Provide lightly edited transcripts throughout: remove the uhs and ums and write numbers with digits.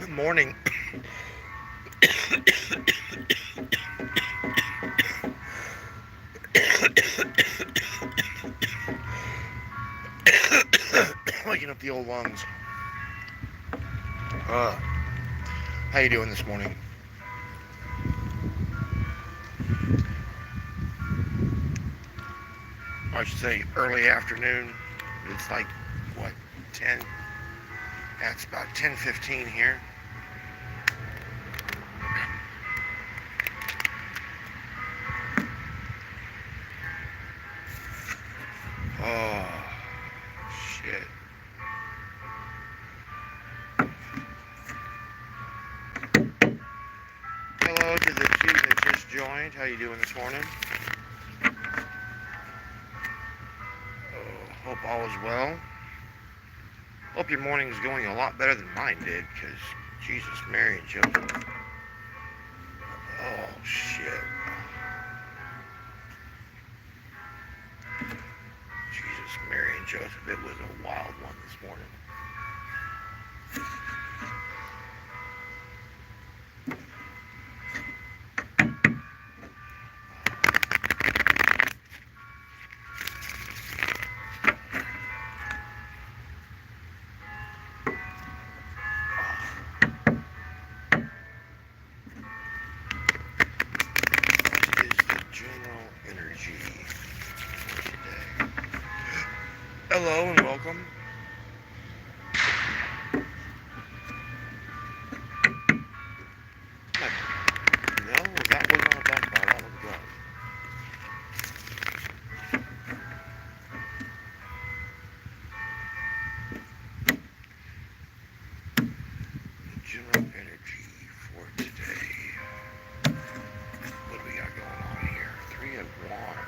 Morning. Waking up the old lungs. How you doing this morning? I should say early afternoon. It's like, what, 10? That's about 10:15 here. Oh, shit. Hello to the two that just joined. How you doing this morning? Hope all is well. Hope your morning is going a lot better than mine did, because Jesus, Mary, and Joseph. Oh, shit. Jesus, Mary, and Joseph. It was a wild one this morning. This is the general energy for today. Hello and welcome. No, that was not a backfire. That was a gun. General energy for today. What do we got going on here? Three of Wands.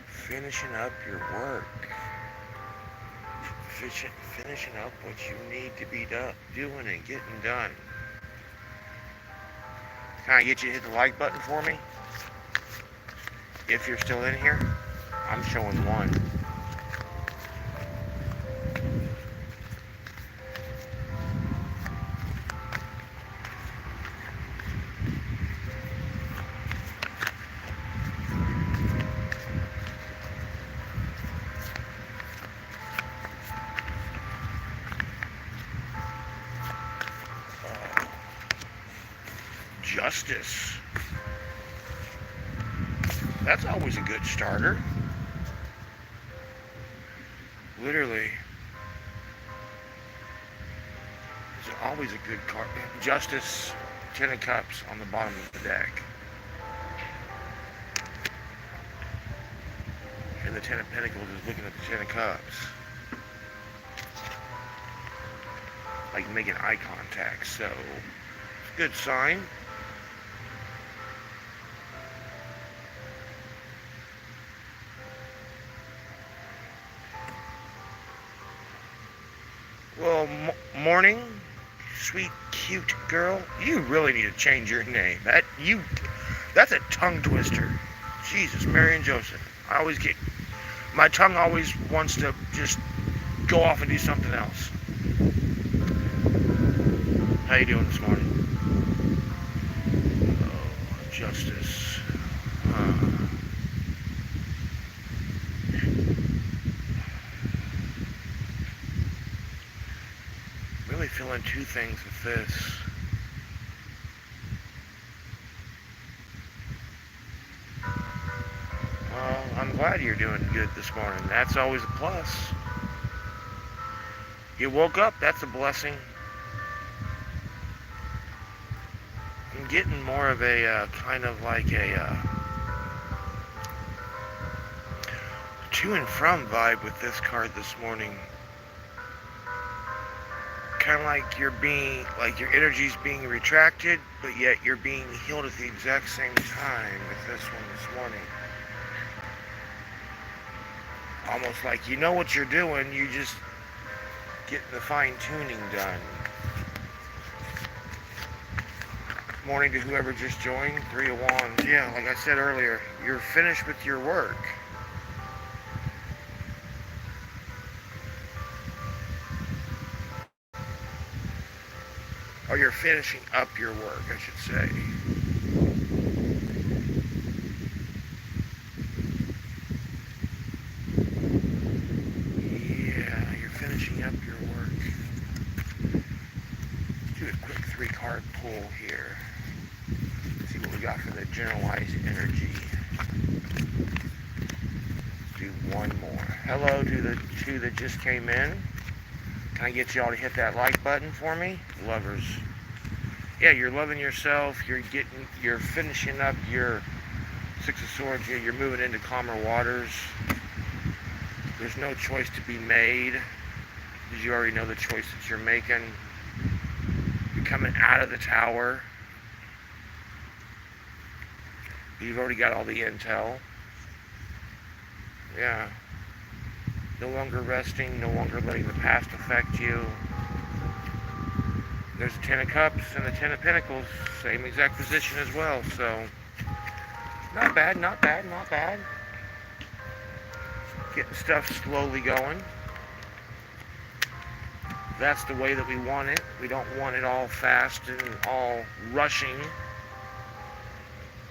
Finishing up your work. Finishing up what you need to be doing and getting done. Can I get you to hit the like button for me? If you're still in here, I'm showing one. Justice. That's always a good starter. Literally. It's always a good card. Justice, Ten of Cups on the bottom of the deck. And the Ten of Pentacles is looking at the Ten of Cups. Like making eye contact. So, it's a good sign. Well, morning, sweet, cute girl. You really need to change your name. That's a tongue twister. Jesus, Mary and Joseph. My tongue always wants to just go off and do something else. How you doing this morning? Oh, justice. Really feeling two things with this. Well, I'm glad you're doing good this morning. That's always a plus. You woke up, that's a blessing. I'm getting more of a kind of like a to and from vibe with this card this morning. Kind of like your energy's being retracted, but yet you're being healed at the exact same time with this one this morning. Almost like you know what you're doing, you just get the fine-tuning done. Morning to whoever just joined, Three of Wands. Yeah, like I said earlier, you're finished with your work. Or you're finishing up your work, I should say. Yeah, you're finishing up your work. Do a quick 3-card pull here. See what we got for the generalized energy. Do one more. Hello to the two that just came in. Can I get y'all to hit that like button for me? Lovers. Yeah, you're loving yourself. You're finishing up your Six of Swords. You're moving into calmer waters. There's no choice to be made, because you already know the choice that you're making. You're coming out of the tower. You've already got all the intel. Yeah. No longer resting, no longer letting the past affect you. There's the 10 of Cups and the 10 of Pentacles, same exact position as well, so not bad, not bad, not bad. Getting stuff slowly going. That's the way that we want it. We don't want it all fast and all rushing.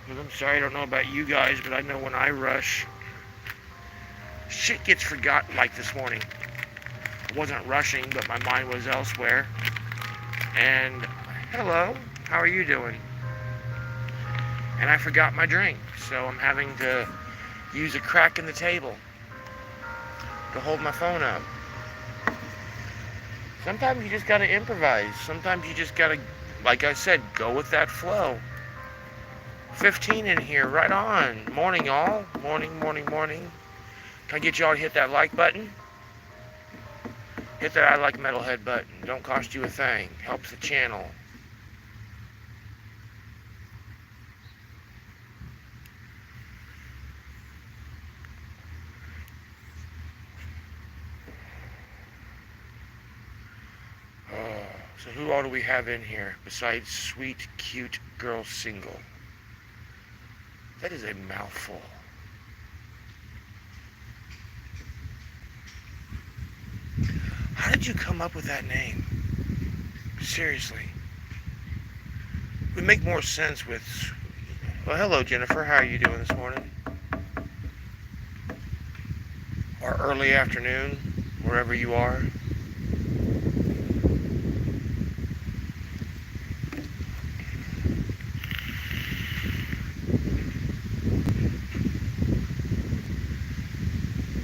But I'm sorry, I don't know about you guys, but I know when I rush, shit gets forgotten. Like this morning, I wasn't rushing, but my mind was elsewhere. And hello, how are you doing? And I forgot my drink, so I'm having to use a crack in the table to hold my phone up. Sometimes you just gotta improvise. Sometimes you just gotta, like I said, go with that flow. 15 in here, right on. Morning, y'all. Morning, morning, morning. Can I get y'all to hit that like button? Hit that I like Metalhead button. Don't cost you a thing. Helps the channel. So who all do we have in here besides sweet, cute girl single? That is a mouthful. How did you come up with that name? Seriously. It would make more sense with... Well, hello, Jennifer. How are you doing this morning? Or early afternoon, wherever you are.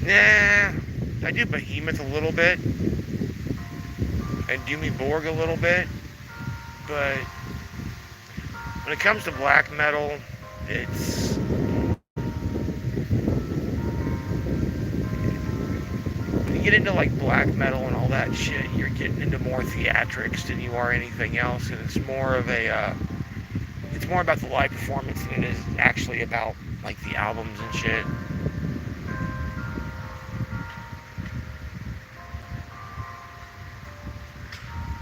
Nah, I do Behemoth a little bit, and Doomy Borg a little bit, but when it comes to black metal, it's... When you get into like black metal and all that shit, you're getting into more theatrics than you are anything else, and it's more of a, it's more about the live performance than it is actually about like the albums and shit.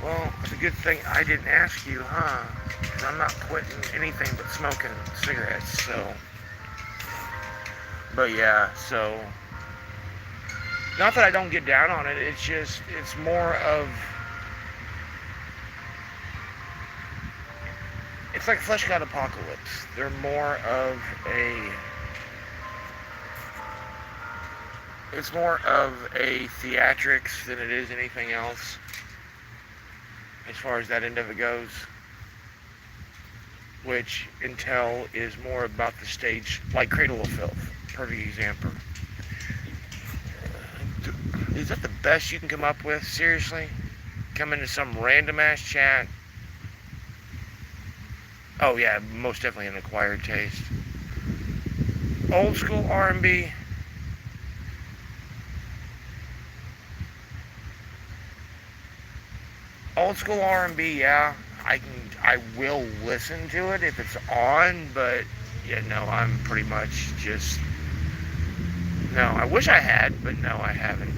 Well, it's a good thing I didn't ask you, huh? Because I'm not quitting anything but smoking cigarettes, so... But yeah, so... Not that I don't get down on it, it's just, it's more of... It's like Flesh God Apocalypse. They're more of a... It's more of a theatrics than it is anything else. As far as that end of it goes, which Intel is more about the stage, like Cradle of Filth, perfect example. Is that the best you can come up with? Seriously? Come into some random ass chat? Oh yeah, most definitely an acquired taste. Old school R&B. Old school R&B, yeah, I will listen to it if it's on, but yeah, no, I'm pretty much just, no, I wish I had, but no, I haven't.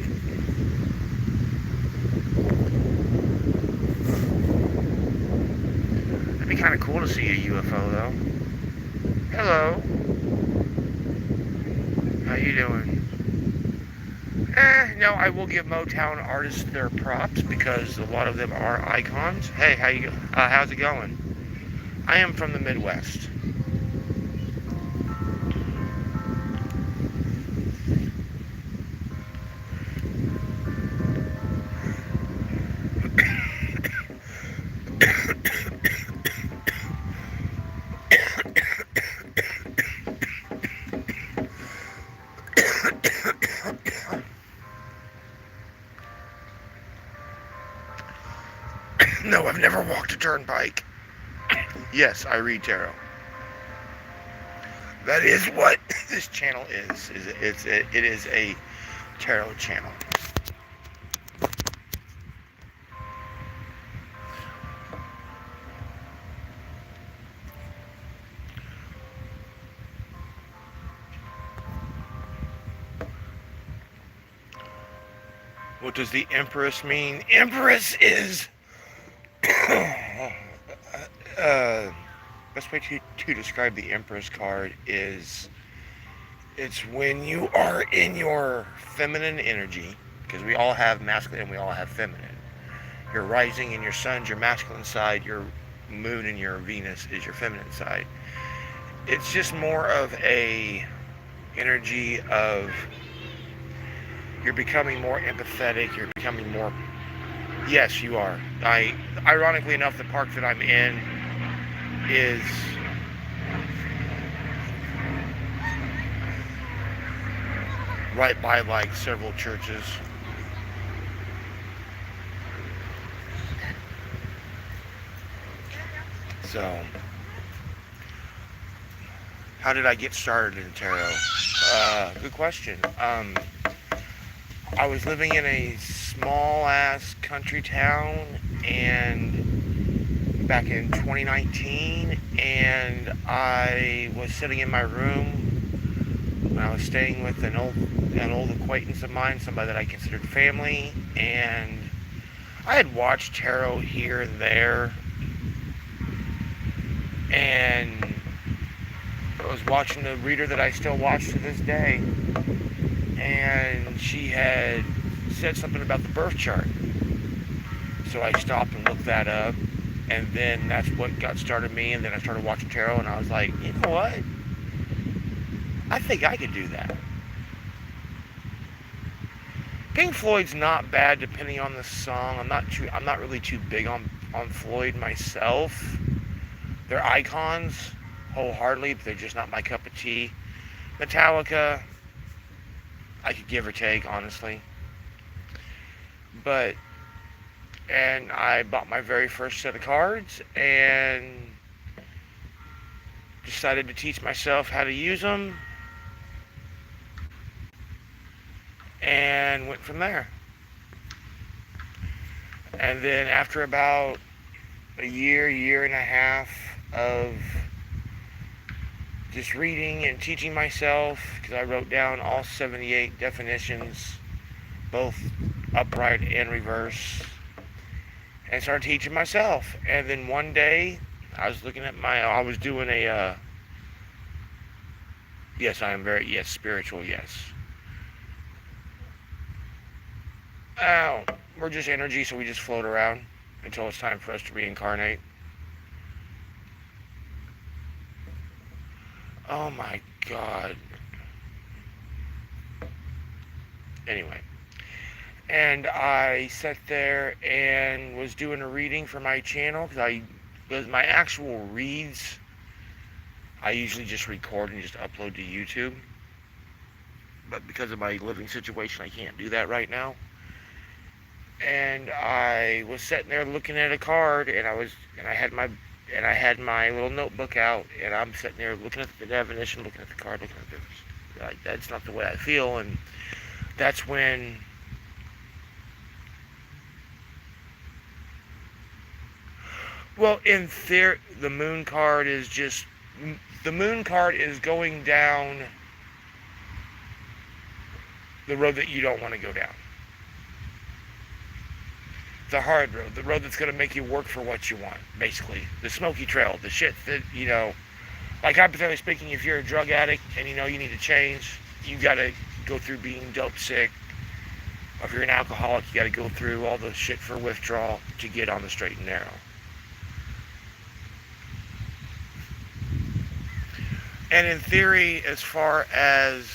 It'd be kind of cool to see a UFO though. Hello. How you doing? No, I will give Motown artists their props because a lot of them are icons. Hey, how's it going? I am from the Midwest. No, I've never walked a turnpike. Yes, I read tarot. That is what this channel is. It is a tarot channel. What does the Empress mean? Empress is best way to describe the Empress card is it's when you are in your feminine energy, because we all have masculine and we all have feminine. Your rising and your sun's your masculine side, your moon and your Venus is your feminine side. It's just more of a energy of you're becoming more empathetic, you're becoming more. Yes, you are. Ironically enough, the park that I'm in is right by like several churches. So, how did I get started in tarot? Good question. I was living in a small ass country town and back in 2019, and I was sitting in my room when I was staying with an old acquaintance of mine, somebody that I considered family, and I had watched tarot here and there, and I was watching the reader that I still watch to this day, and she had said something about the birth chart. So I stopped and looked that up, and then that's what got started me, and then I started watching tarot, and I was like, you know what? I think I could do that. Pink Floyd's not bad depending on the song. I'm not really too big on Floyd myself. They're icons wholeheartedly, but they're just not my cup of tea. Metallica, I could give or take, honestly. And I bought my very first set of cards and decided to teach myself how to use them and went from there. And then after about a year and a half of just reading and teaching myself, because I wrote down all 78 definitions, both upright and reverse, and started teaching myself. And then one day I was looking at I was doing a yes, I am very, yes, spiritual, yes. We're just energy, so we just float around until it's time for us to reincarnate. Oh my God. Anyway. And I sat there and was doing a reading for my channel, because my actual reads, I usually just record and just upload to YouTube. But because of my living situation, I can't do that right now. And I was sitting there looking at a card, and I had my little notebook out, and I'm sitting there looking at the definition, looking at the card, looking at this. Like, that's not the way I feel, and that's when well, in theory, the moon card is going down the road that you don't want to go down. The hard road, the road that's going to make you work for what you want, basically. The smoky trail, the shit that, like hypothetically speaking, if you're a drug addict and you know you need to change, you got to go through being dope sick, If you're an alcoholic, you got to go through all the shit for withdrawal to get on the straight and narrow. And in theory, as far as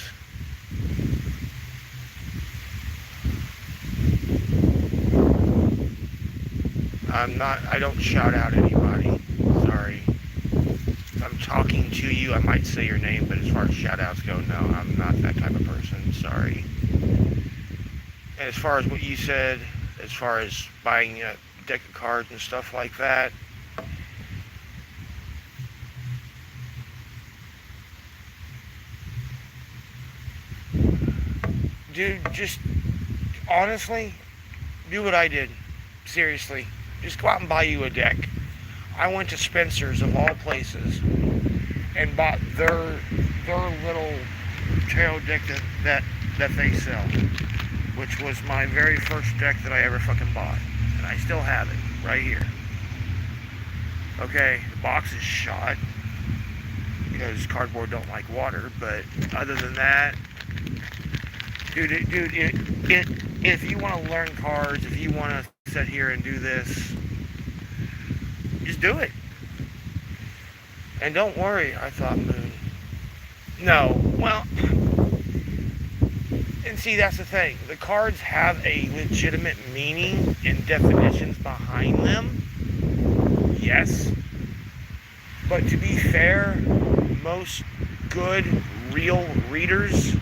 I don't shout out anybody. Sorry. If I'm talking to you, I might say your name, but as far as shout outs go, no, I'm not that type of person. Sorry. And as far as what you said, as far as buying a deck of cards and stuff like that, dude, just honestly, do what I did. Seriously. Just go out and buy you a deck. I went to Spencer's of all places and bought their little tarot deck that they sell, which was my very first deck that I ever fucking bought, and I still have it right here. Okay, the box is shot because cardboard don't like water, but other than that, dude, if you want to learn cards, if you want to sit here and do this, just do it. And don't worry, I thought Moon. No, well, and see, that's the thing. The cards have a legitimate meaning and definitions behind them. Yes. But to be fair, most good, real readers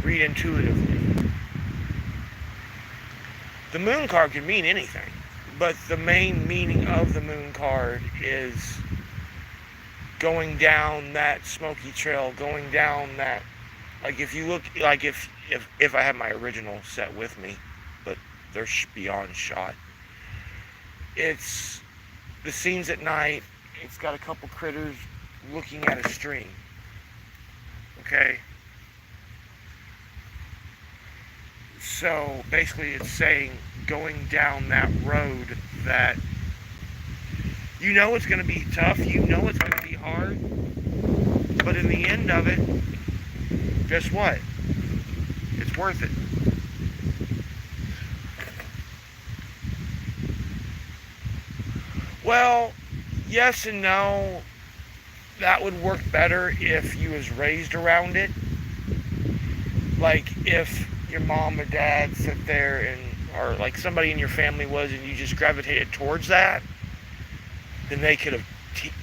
read intuitively. The Moon card can mean anything, but the main meaning of the Moon card is going down that smoky trail, going down that, like if you look, like if I had my original set with me, but they're beyond shot. It's the scenes at night. It's got a couple critters looking at a stream. Okay? So basically it's saying going down that road that you know it's going to be tough, you know it's going to be hard, but in the end of it, guess what? It's worth it. Well, yes and no. That would work better if you was raised around it. Like if your mom or dad sit there and, or like somebody in your family was, and you just gravitated towards that, then they could have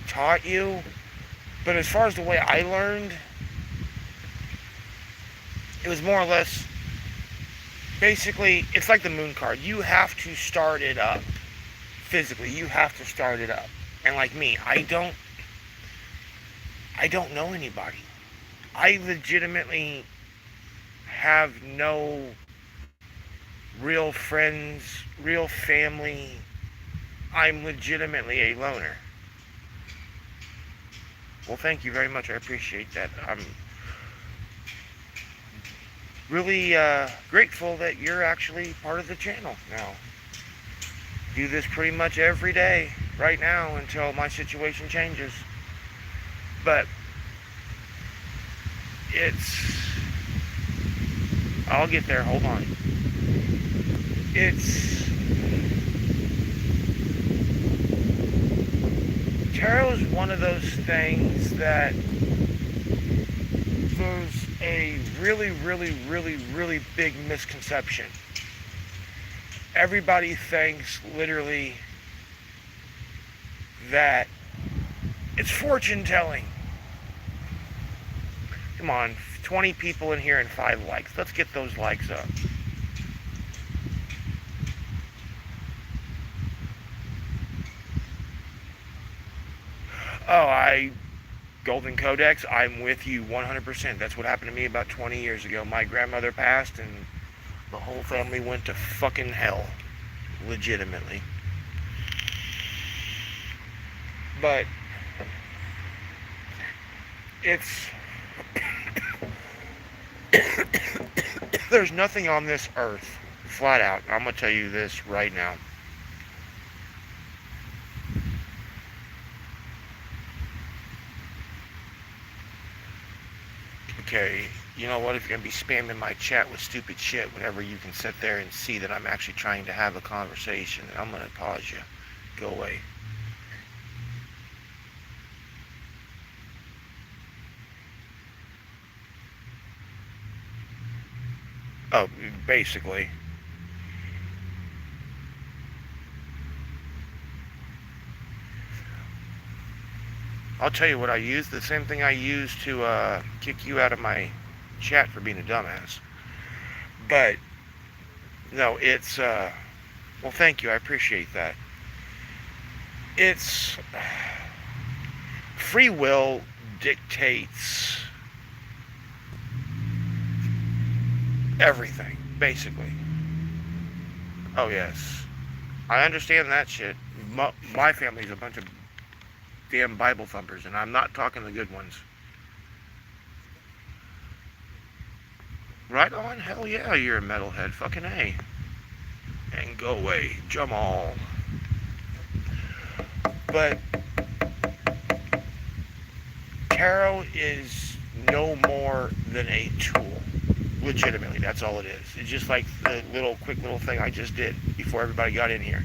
taught you. But as far as the way I learned, it was more or less, basically, it's like the Moon card. You have to start it up. Physically, you have to start it up. And like me, I don't know anybody. I legitimately have no real friends, real family. I'm legitimately a loner. Well, thank you very much. I appreciate that. I'm really grateful that you're actually part of the channel now. Do this pretty much every day right now until my situation changes. But I'll get there, hold on. Tarot is one of those things that there's a really, really, really, really big misconception. Everybody thinks literally that it's fortune telling. Come on, 20 people in here and 5 likes. Let's get those likes up. Oh, Golden Codex, I'm with you 100%. That's what happened to me about 20 years ago. My grandmother passed and the whole family went to fucking hell. Legitimately. But it's there's nothing on this earth, flat out. I'm gonna tell you this right now. Okay, You know what? If you're going to be spamming my chat with stupid shit whenever you can sit there and see that I'm actually trying to have a conversation, I'm going to pause you. Go away. Oh, basically. I'll tell you what I use. The same thing I use to kick you out of my chat for being a dumbass. But, no, it's, well, thank you. I appreciate that. It's, free will dictates everything, basically. Oh, yes. I understand that shit. My family's a bunch of damn Bible thumpers, and I'm not talking the good ones. Right on? Hell yeah, you're a metalhead. Fucking A. And go away, Jamal. But tarot is no more than a tool. Legitimately, that's all it is. It's just like the quick little thing I just did before everybody got in here.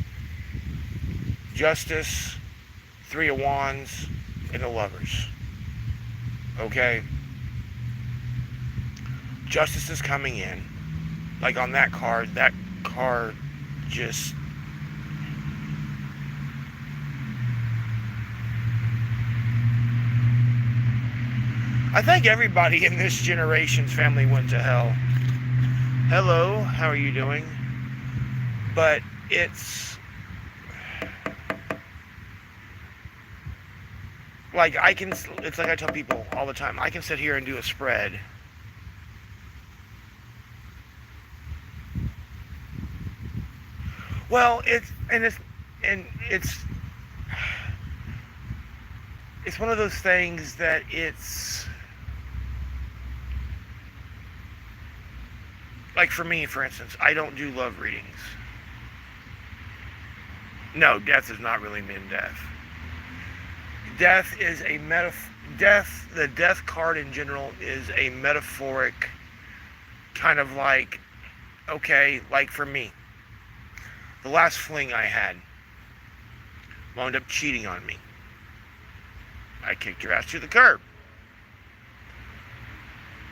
Justice, Three of Wands, and the Lovers. Okay? Justice is coming in. Like on that card just... I think everybody in this generation's family went to hell. Hello, how are you doing? But it's... like it's like I tell people all the time, I can sit here and do a spread. Well, it's one of those things that it's like, for me, for instance, I don't do love readings. No, death is not really mean death. Death is a the death card in general is a metaphoric kind of like, okay, like for me, the last fling I had wound up cheating on me. I kicked her ass to the curb.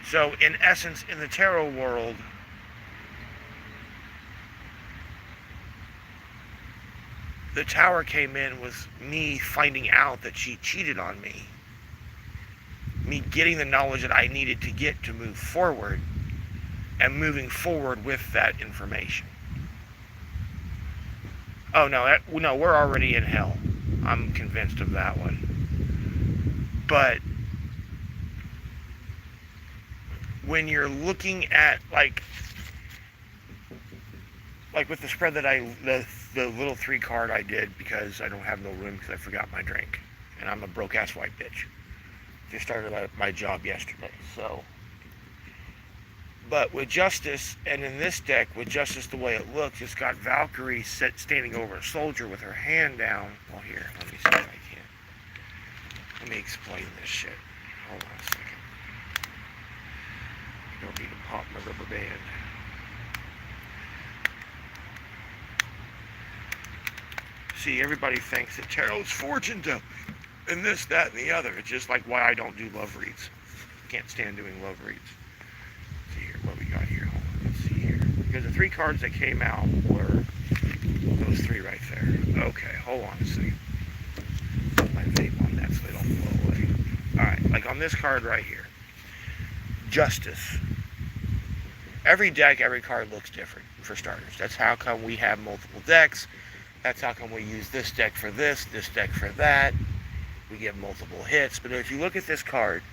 So in essence, in the tarot world, the Tower came in with me finding out that she cheated on me. Me getting the knowledge that I needed to get to move forward, and moving forward with that information. Oh, no, we're already in hell. I'm convinced of that one. But when you're looking at, like with the spread that the little 3 card I did, because I don't have no room because I forgot my drink, and I'm a broke ass white bitch. Just started my job yesterday, so. But with Justice, and in this deck, with Justice the way it looks, it's got Valkyrie standing over a soldier with her hand down. Well, here, let me see if I can. Let me explain this shit. Hold on a second. I don't need to pop my rubber band. See, everybody thinks that tarot is fortune telling, and this, that, and the other. It's just like why I don't do love reads. Can't stand doing love reads. Let's see here, what we got here. Hold on, let's see here. Because the 3 cards that came out were those 3 right there. Okay, hold on a second. Put my vape on that so they don't blow away. Alright, like on this card right here. Justice. Every deck, every card looks different, for starters. That's how come we have multiple decks. That's how come we use this deck for this deck for that. We get multiple hits. But if you look at this card,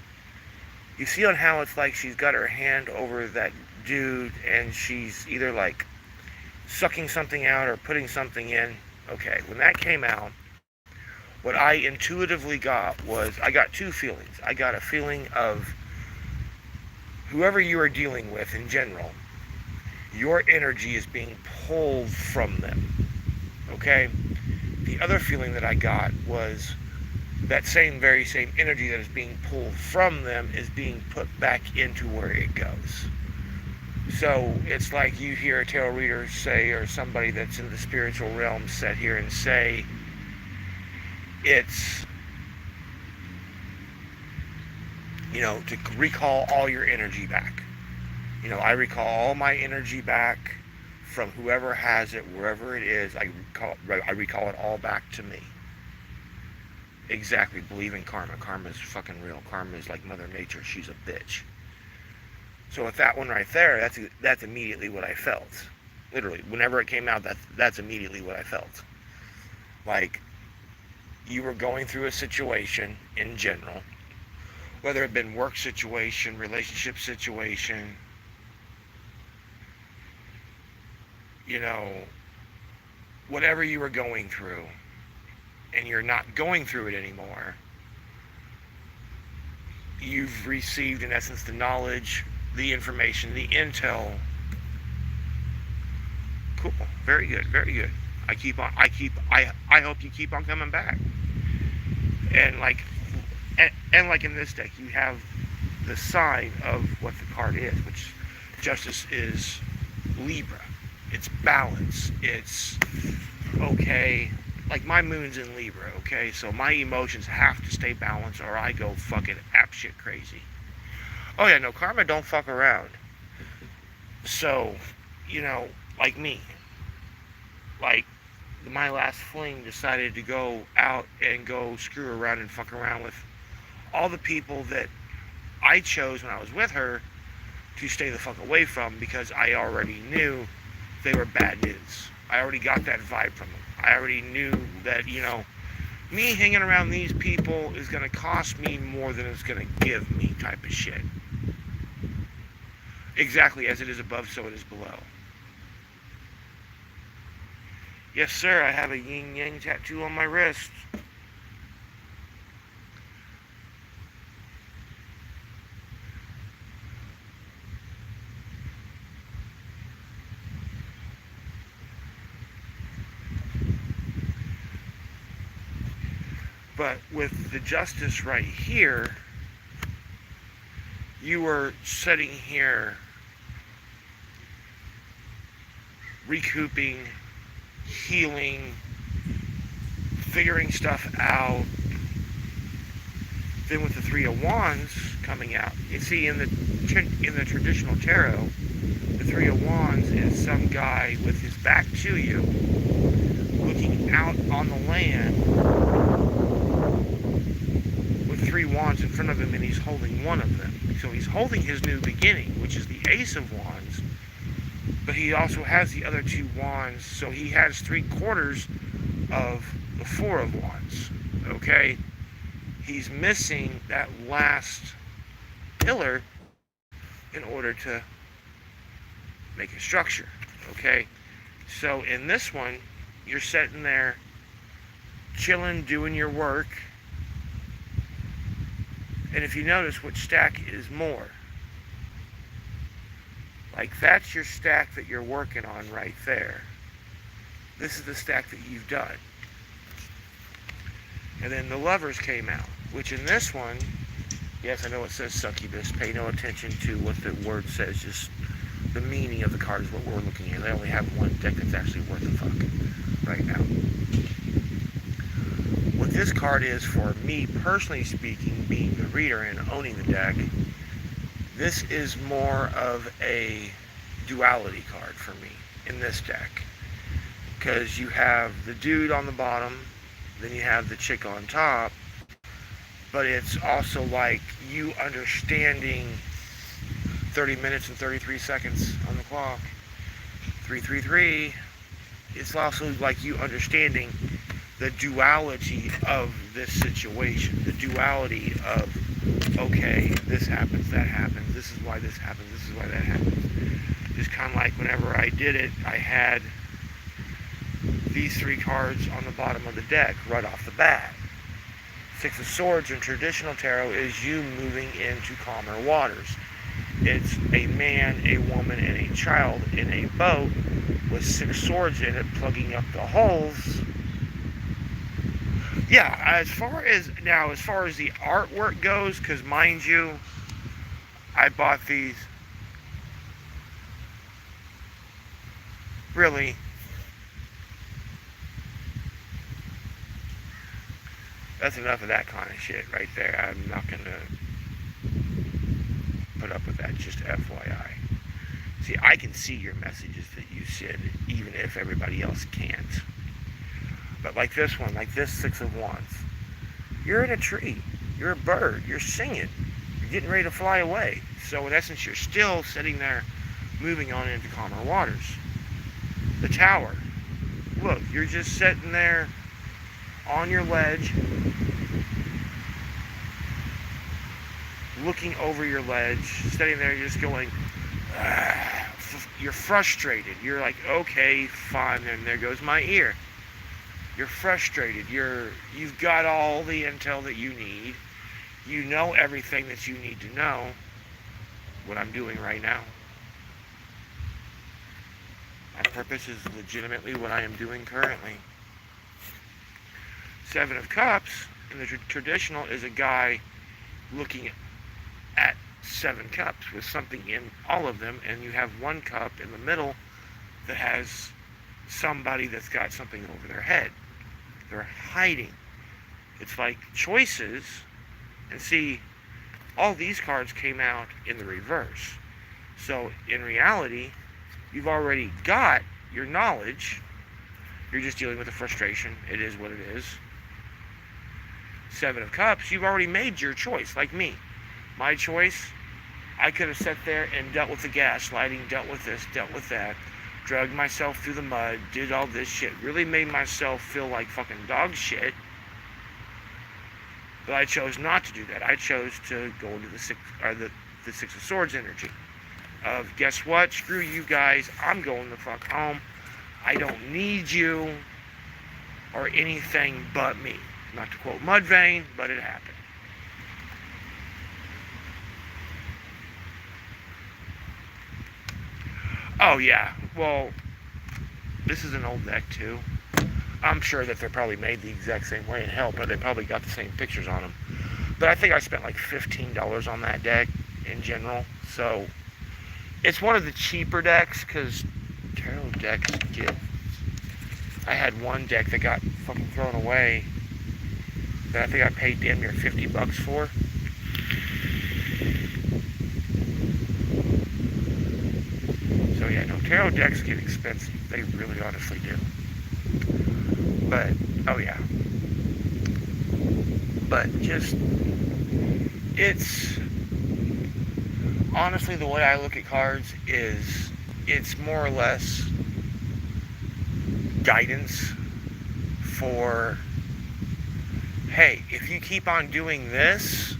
you see on how it's like she's got her hand over that dude, and she's either like sucking something out or putting something in. Okay, when that came out, what I intuitively got was, I got 2 feelings. I got a feeling of whoever you are dealing with in general, your energy is being pulled from them. Okay? The other feeling that I got was that very same energy that is being pulled from them is being put back into where it goes. So it's like you hear a tarot reader say, or somebody that's in the spiritual realm sit here and say, it's, to recall all your energy back. I recall all my energy back from whoever has it, wherever it is. I recall it all back to me. Exactly. Believe in karma. Karma is fucking real. Karma is like Mother Nature. She's a bitch. So with that one right there, that's immediately what I felt. Literally, whenever it came out, that's immediately what I felt. Like, you were going through a situation in general, whether it been work situation, relationship situation, whatever you were going through, and you're not going through it anymore. You've received, in essence, the knowledge, the information, the intel. Cool. Very good. Very good. I hope you keep on coming back. And like in this deck, you have the sign of what the card is, which Justice is Libra. It's balance. It's okay. Like, my moon's in Libra, okay? So my emotions have to stay balanced or I go fucking apeshit crazy. Oh yeah, no, karma don't fuck around. So, like me. Like, my last fling decided to go out and go screw around and fuck around with all the people that I chose when I was with her to stay the fuck away from, because I already knew they were bad news. I already got that vibe from them. I already knew that, me hanging around these people is going to cost me more than it's going to give me type of shit. Exactly, as it is above, so it is below. Yes, sir, I have a yin-yang tattoo on my wrist. But with the Justice right here, you were sitting here recouping, healing, figuring stuff out. Then with the Three of Wands coming out, you see in the traditional tarot, the Three of Wands is some guy with his back to you, looking out on the land with 3 wands in front of him, and he's holding one of them. So he's holding his new beginning, which is the Ace of Wands, but he also has the other 2 wands, so he has 3/4 of the 4 of Wands. Okay? He's missing that last pillar in order to make a structure. Okay? So in this one, you're sitting there chilling, doing your work. And if you notice, which stack is more? Like, that's your stack that you're working on right there. This is the stack that you've done. And then the Lovers came out, which in this one, yes, I know it says succubus. Pay no attention to what the word says. Just the meaning of the card is what we're looking at. They only have one deck that's actually worth a fuck right now. What this card is, for me personally speaking, being the reader and owning the deck, this is more of a duality card for me in this deck. Because you have the dude on the bottom, then you have the chick on top, but it's also like you understanding 30 minutes and 33 seconds on the clock. 333. It's also like you understanding the duality of this situation. The duality of, okay, this happens, that happens, this is why this happens, this is why that happens. Just kind of like whenever I did it, I had these 3 cards on the bottom of the deck right off the bat. 6 of Swords in traditional tarot is you moving into calmer waters. It's a man, a woman, and a child in a boat with 6 swords in it, plugging up the holes. Yeah, as far as the artwork goes, because mind you, I bought these really. That's enough of that kind of shit right there. I'm not gonna put up with that. Just FYI. See, I can see your messages that you send, even if everybody else can't. But like this one, like this Six of Wands, you're in a tree. You're a bird. You're singing. You're getting ready to fly away. So in essence, you're still sitting there, moving on into calmer waters. The Tower. Look, you're just sitting there on your ledge, looking over your ledge, sitting there just going, you're frustrated. You're like, okay, fine, and there goes my ear. You're frustrated. You've got all the intel that you need. You know everything that you need to know. What I'm doing right now. My purpose is legitimately what I am doing currently. Seven of Cups in the traditional is a guy looking at 7 cups with something in all of them, and you have 1 cup in the middle that has somebody that's got something over their head. They're hiding. It's like choices. And see, all these cards came out in the reverse. So in reality, you've already got your knowledge. You're just dealing with the frustration. It is what it is. 7 of Cups, you've already made your choice, like me. My choice, I could have sat there and dealt with the gaslighting, dealt with this, dealt with that, dragged myself through the mud, did all this shit, really made myself feel like fucking dog shit. But I chose not to do that. I chose to go into the Six of Swords energy. Of, guess what? Screw you guys. I'm going the fuck home. I don't need you or anything but me. Not to quote Mudvayne, but it happened. Oh yeah, well, this is an old deck too. I'm sure that they're probably made the exact same way in hell, but they probably got the same pictures on them. But I think I spent like $15 on that deck in general. So it's one of the cheaper decks, because tarot decks get... I had one deck that got fucking thrown away that I think I paid damn near $50 for. So yeah, no, tarot decks get expensive. They really honestly do. But, oh yeah. But just, it's, honestly, the way I look at cards is, it's more or less guidance for, hey, if you keep on doing this,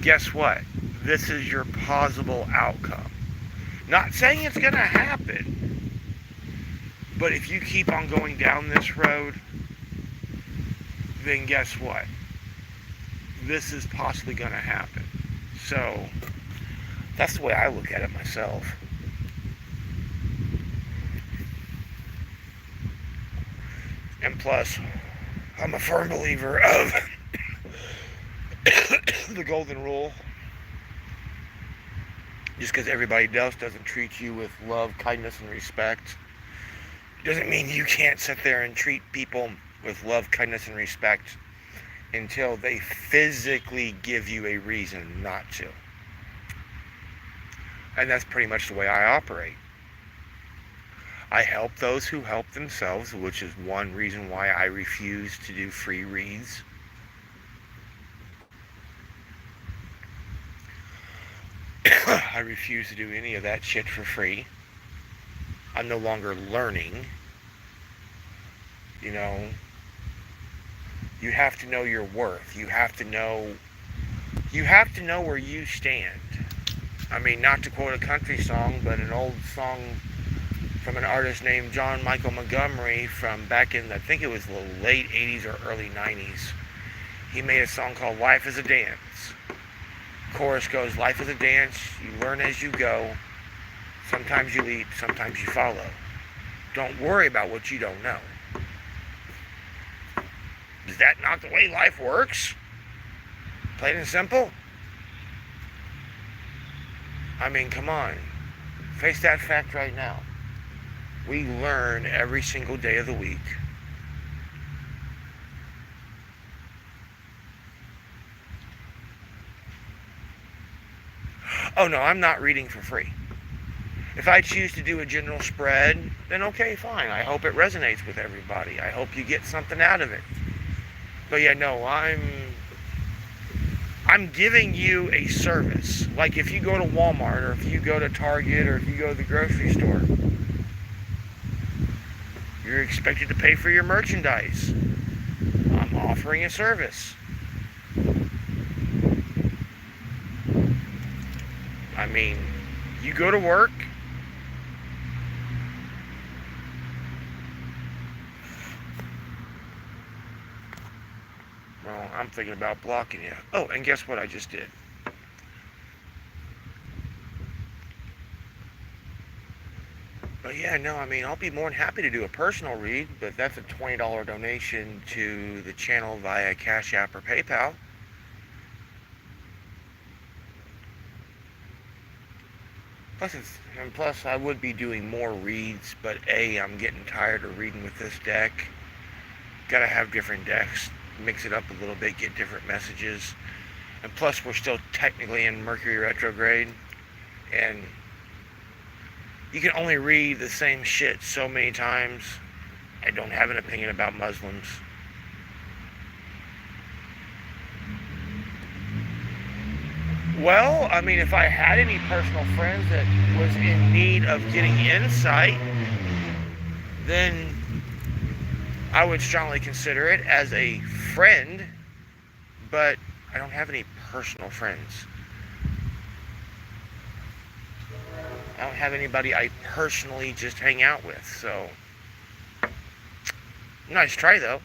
guess what? This is your possible outcome. Not saying it's going to happen, but if you keep on going down this road, then guess what? This is possibly going to happen. So, that's the way I look at it myself. And plus, I'm a firm believer of the golden rule. Just because everybody else doesn't treat you with love, kindness, and respect, doesn't mean you can't sit there and treat people with love, kindness, and respect until they physically give you a reason not to. And that's pretty much the way I operate. I help those who help themselves, which is one reason why I refuse to do free reads. I refuse to do any of that shit for free. I'm no longer learning. You know, you have to know your worth. You have to know where you stand. I mean, not to quote a country song, but an old song from an artist named John Michael Montgomery from back in, I think it was the late 80s or early 90s. He made a song called Life is a Dance. Chorus goes, life is a dance, you learn as you go. Sometimes you lead, sometimes you follow. Don't worry about what you don't know. Is that not the way life works? Plain and simple? I mean, come on. Face that fact right now. We learn every single day of the week. Oh no, I'm not reading for free. If I choose to do a general spread, then okay, fine. I hope it resonates with everybody. I hope you get something out of it. But yeah, no, I'm giving you a service. Like if you go to Walmart or if you go to Target or if you go to the grocery store, you're expected to pay for your merchandise. I'm offering a service. I mean, you go to work. Well, I'm thinking about blocking you. Oh, and guess what I just did? But yeah, no, I mean, I'll be more than happy to do a personal read, but that's a $20 donation to the channel via Cash App or PayPal. Plus, I would be doing more reads, but A, I'm getting tired of reading with this deck. Gotta have different decks, mix it up a little bit, get different messages. And plus, we're still technically in Mercury retrograde, and you can only read the same shit so many times. I don't have an opinion about Muslims. Well, I mean, if I had any personal friends that was in need of getting insight, then I would strongly consider it as a friend, but I don't have any personal friends. I don't have anybody I personally just hang out with, so nice try though.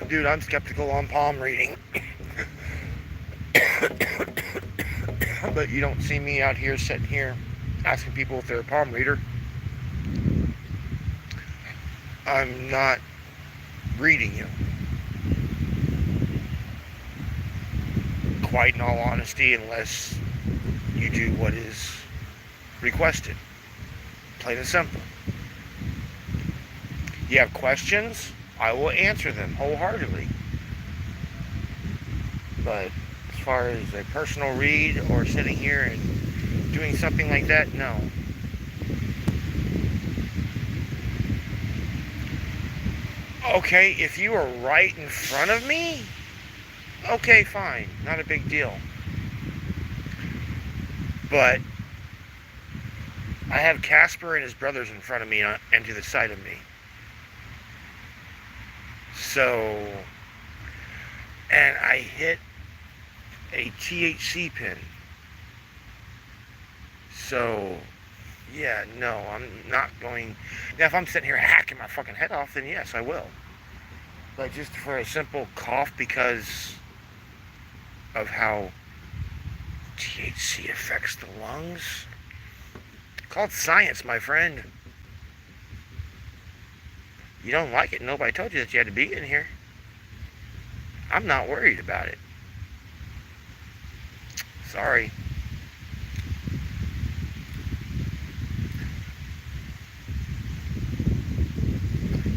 Dude, I'm skeptical on palm reading. But you don't see me out here sitting here asking people if they're a palm reader. I'm not reading you. Quite in all honesty, unless you do what is requested. Plain and simple. You have questions, I will answer them wholeheartedly. But as far as a personal read or sitting here and doing something like that, no. Okay, if you are right in front of me, okay, fine, not a big deal. But I have Casper and his brothers in front of me and to the side of me. So, and I hit a THC pin. So, yeah, no, I'm not going. Now, if I'm sitting here hacking my fucking head off, then yes, I will. But just for a simple cough because of how THC affects the lungs. Called science, my friend. You don't like it, nobody told you that you had to be in here. I'm not worried about it. Sorry.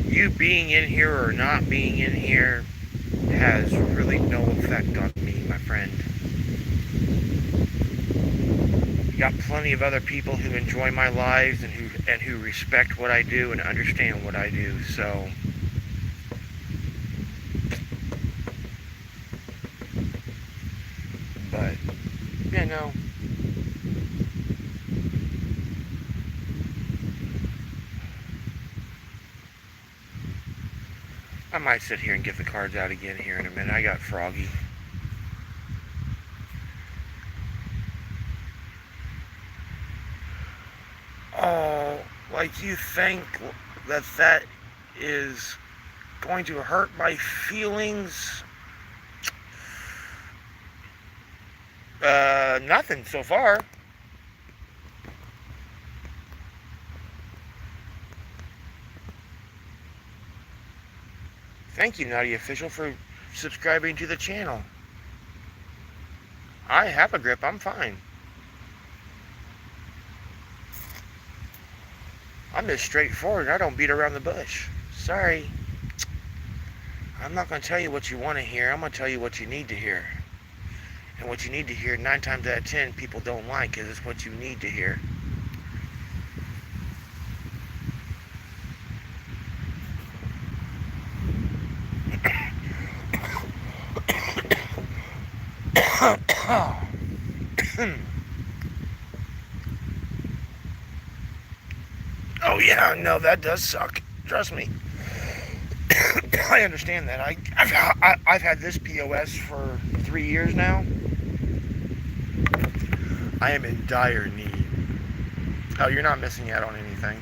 You being in here or not being in here has really no effect on me, my friend. You got plenty of other people who enjoy my lives and who respect what I do and understand what I do, so but yeah, no. I might sit here and get the cards out again here in a minute. I got froggy. Oh, like you think that is going to hurt my feelings? Nothing so far. Thank you, Naughty Official, for subscribing to the channel. I have a grip, I'm fine. I'm just straightforward, I don't beat around the bush. Sorry. I'm not going to tell you what you want to hear, I'm going to tell you what you need to hear. And what you need to hear, 9 times out of 10, people don't like, because it's what you need to hear. Oh yeah, no, that does suck. Trust me. I understand that. I've had this POS for 3 years now. I am in dire need. Oh, you're not missing out on anything.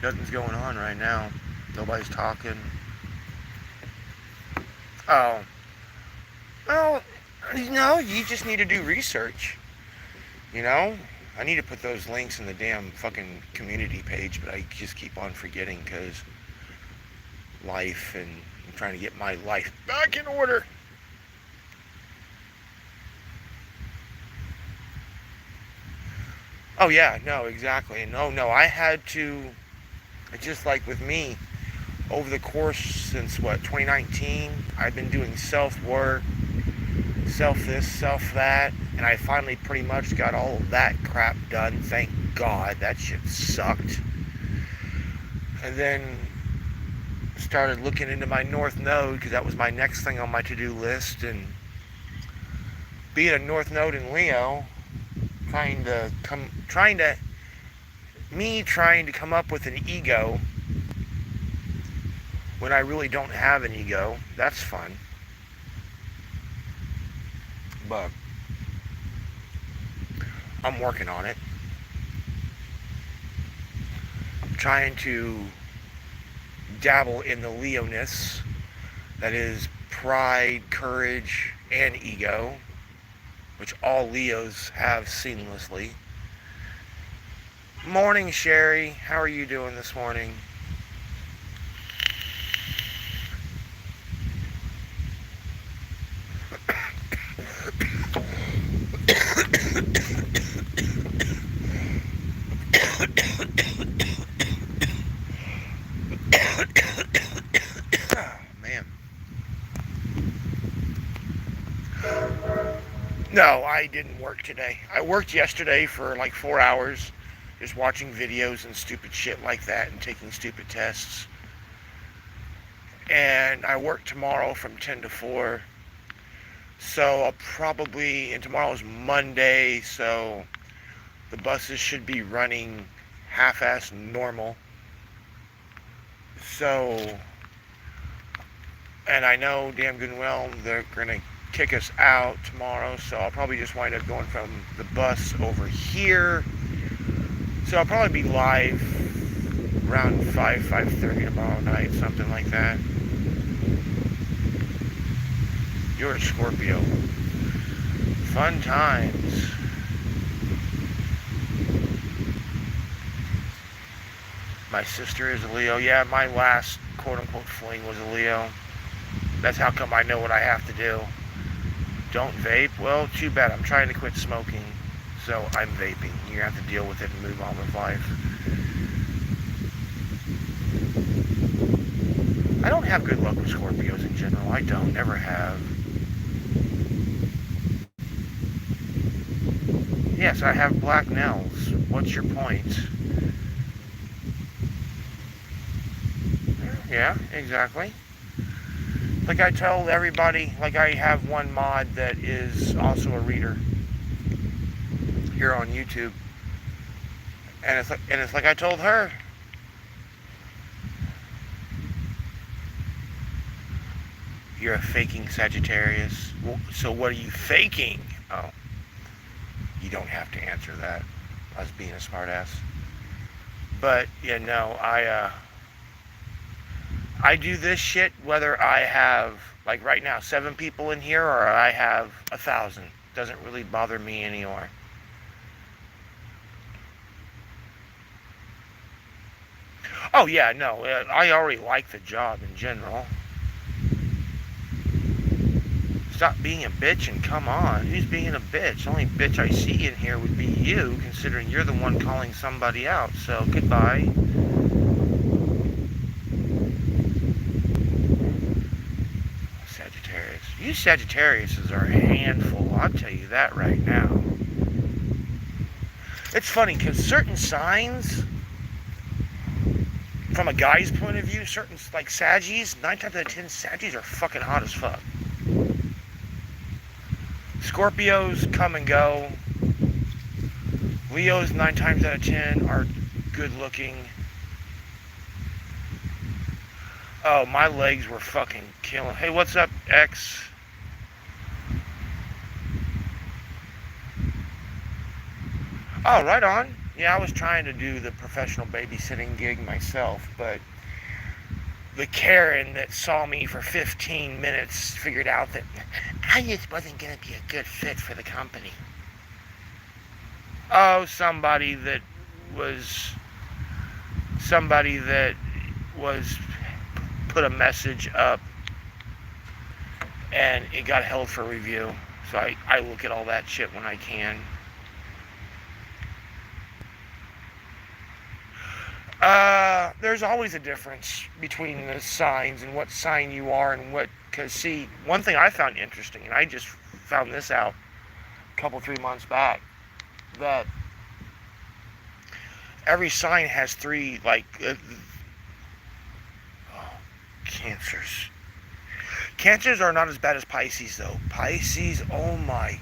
Nothing's going on right now. Nobody's talking. Oh. Well, no, you just need to do research. You know? I need to put those links in the damn fucking community page, but I just keep on forgetting because life, and I'm trying to get my life back in order. Oh yeah, no, exactly. No, I had to, just like with me, over the course since 2019, I've been doing self-work, self-this, self-that, and I finally pretty much got all of that crap done, thank God. That shit sucked. And then started looking into my North Node, because that was my next thing on my to-do list, and being a North Node in Leo, trying to come up with an ego when I really don't have an ego. That's fun. But I'm working on it. I'm trying to dabble in the Leoness, that is pride, courage, and ego, which all Leos have seamlessly. Morning, Sherry. How are you doing this morning? No, I didn't work today. I worked yesterday for like 4 hours, just watching videos and stupid shit like that and taking stupid tests. And I work tomorrow from 10 to 4. So I'll probably, and tomorrow's Monday, so the buses should be running half-ass normal. So, and I know damn good and well they're going to kick us out tomorrow, so I'll probably just wind up going from the bus over here. So I'll probably be live around 5:30 tomorrow night, something like that. You're a Scorpio. Fun times. My sister is a Leo. Yeah, my last quote-unquote fling was a Leo. That's how come I know what I have to do. Don't vape? Well, too bad. I'm trying to quit smoking, so I'm vaping. You have to deal with it and move on with life. I don't have good luck with Scorpios in general. I don't. Never have. Yes, I have black nails. What's your point? Yeah, exactly. Like I tell everybody, like I have one mod that is also a reader here on YouTube, and it's like I told her. You're a faking Sagittarius. Well, so what are you faking? Oh, you don't have to answer that. I was being a smartass. But yeah, no, I do this shit whether I have, like right now, 7 people in here or I have 1,000. Doesn't really bother me anymore. Oh yeah, no, I already like the job in general. Stop being a bitch and come on. Who's being a bitch? The only bitch I see in here would be you, considering you're the one calling somebody out. So goodbye. Sagittarius. You Sagittariuses are a handful, I'll tell you that right now. It's funny, because certain signs, from a guy's point of view, certain, like Saggies, 9 times out of 10, Saggies are fucking hot as fuck. Scorpios come and go. Leos, 9 times out of 10, are good looking. Oh, my legs were fucking killing. Hey, what's up, X? Oh, right on. Yeah, I was trying to do the professional babysitting gig myself, but the Karen that saw me for 15 minutes figured out that I just wasn't going to be a good fit for the company. Oh, somebody that was put a message up and it got held for review. So I look at all that shit when I can. There's always a difference between the signs and what sign you are and what, because see, one thing I found interesting, and I just found this out a couple, 3 months back, that every sign has 3, like, Cancers. Cancers are not as bad as Pisces, though. Pisces, oh my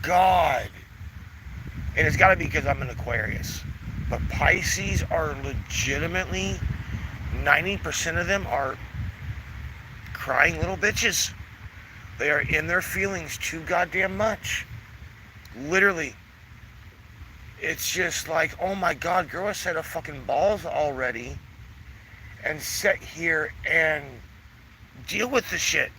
God. And it's got to be because I'm an Aquarius. But Pisces are legitimately, 90% of them are crying little bitches. They are in their feelings too goddamn much. Literally. It's just like, oh my God, girl, I set of fucking balls already and sit here and deal with the shit.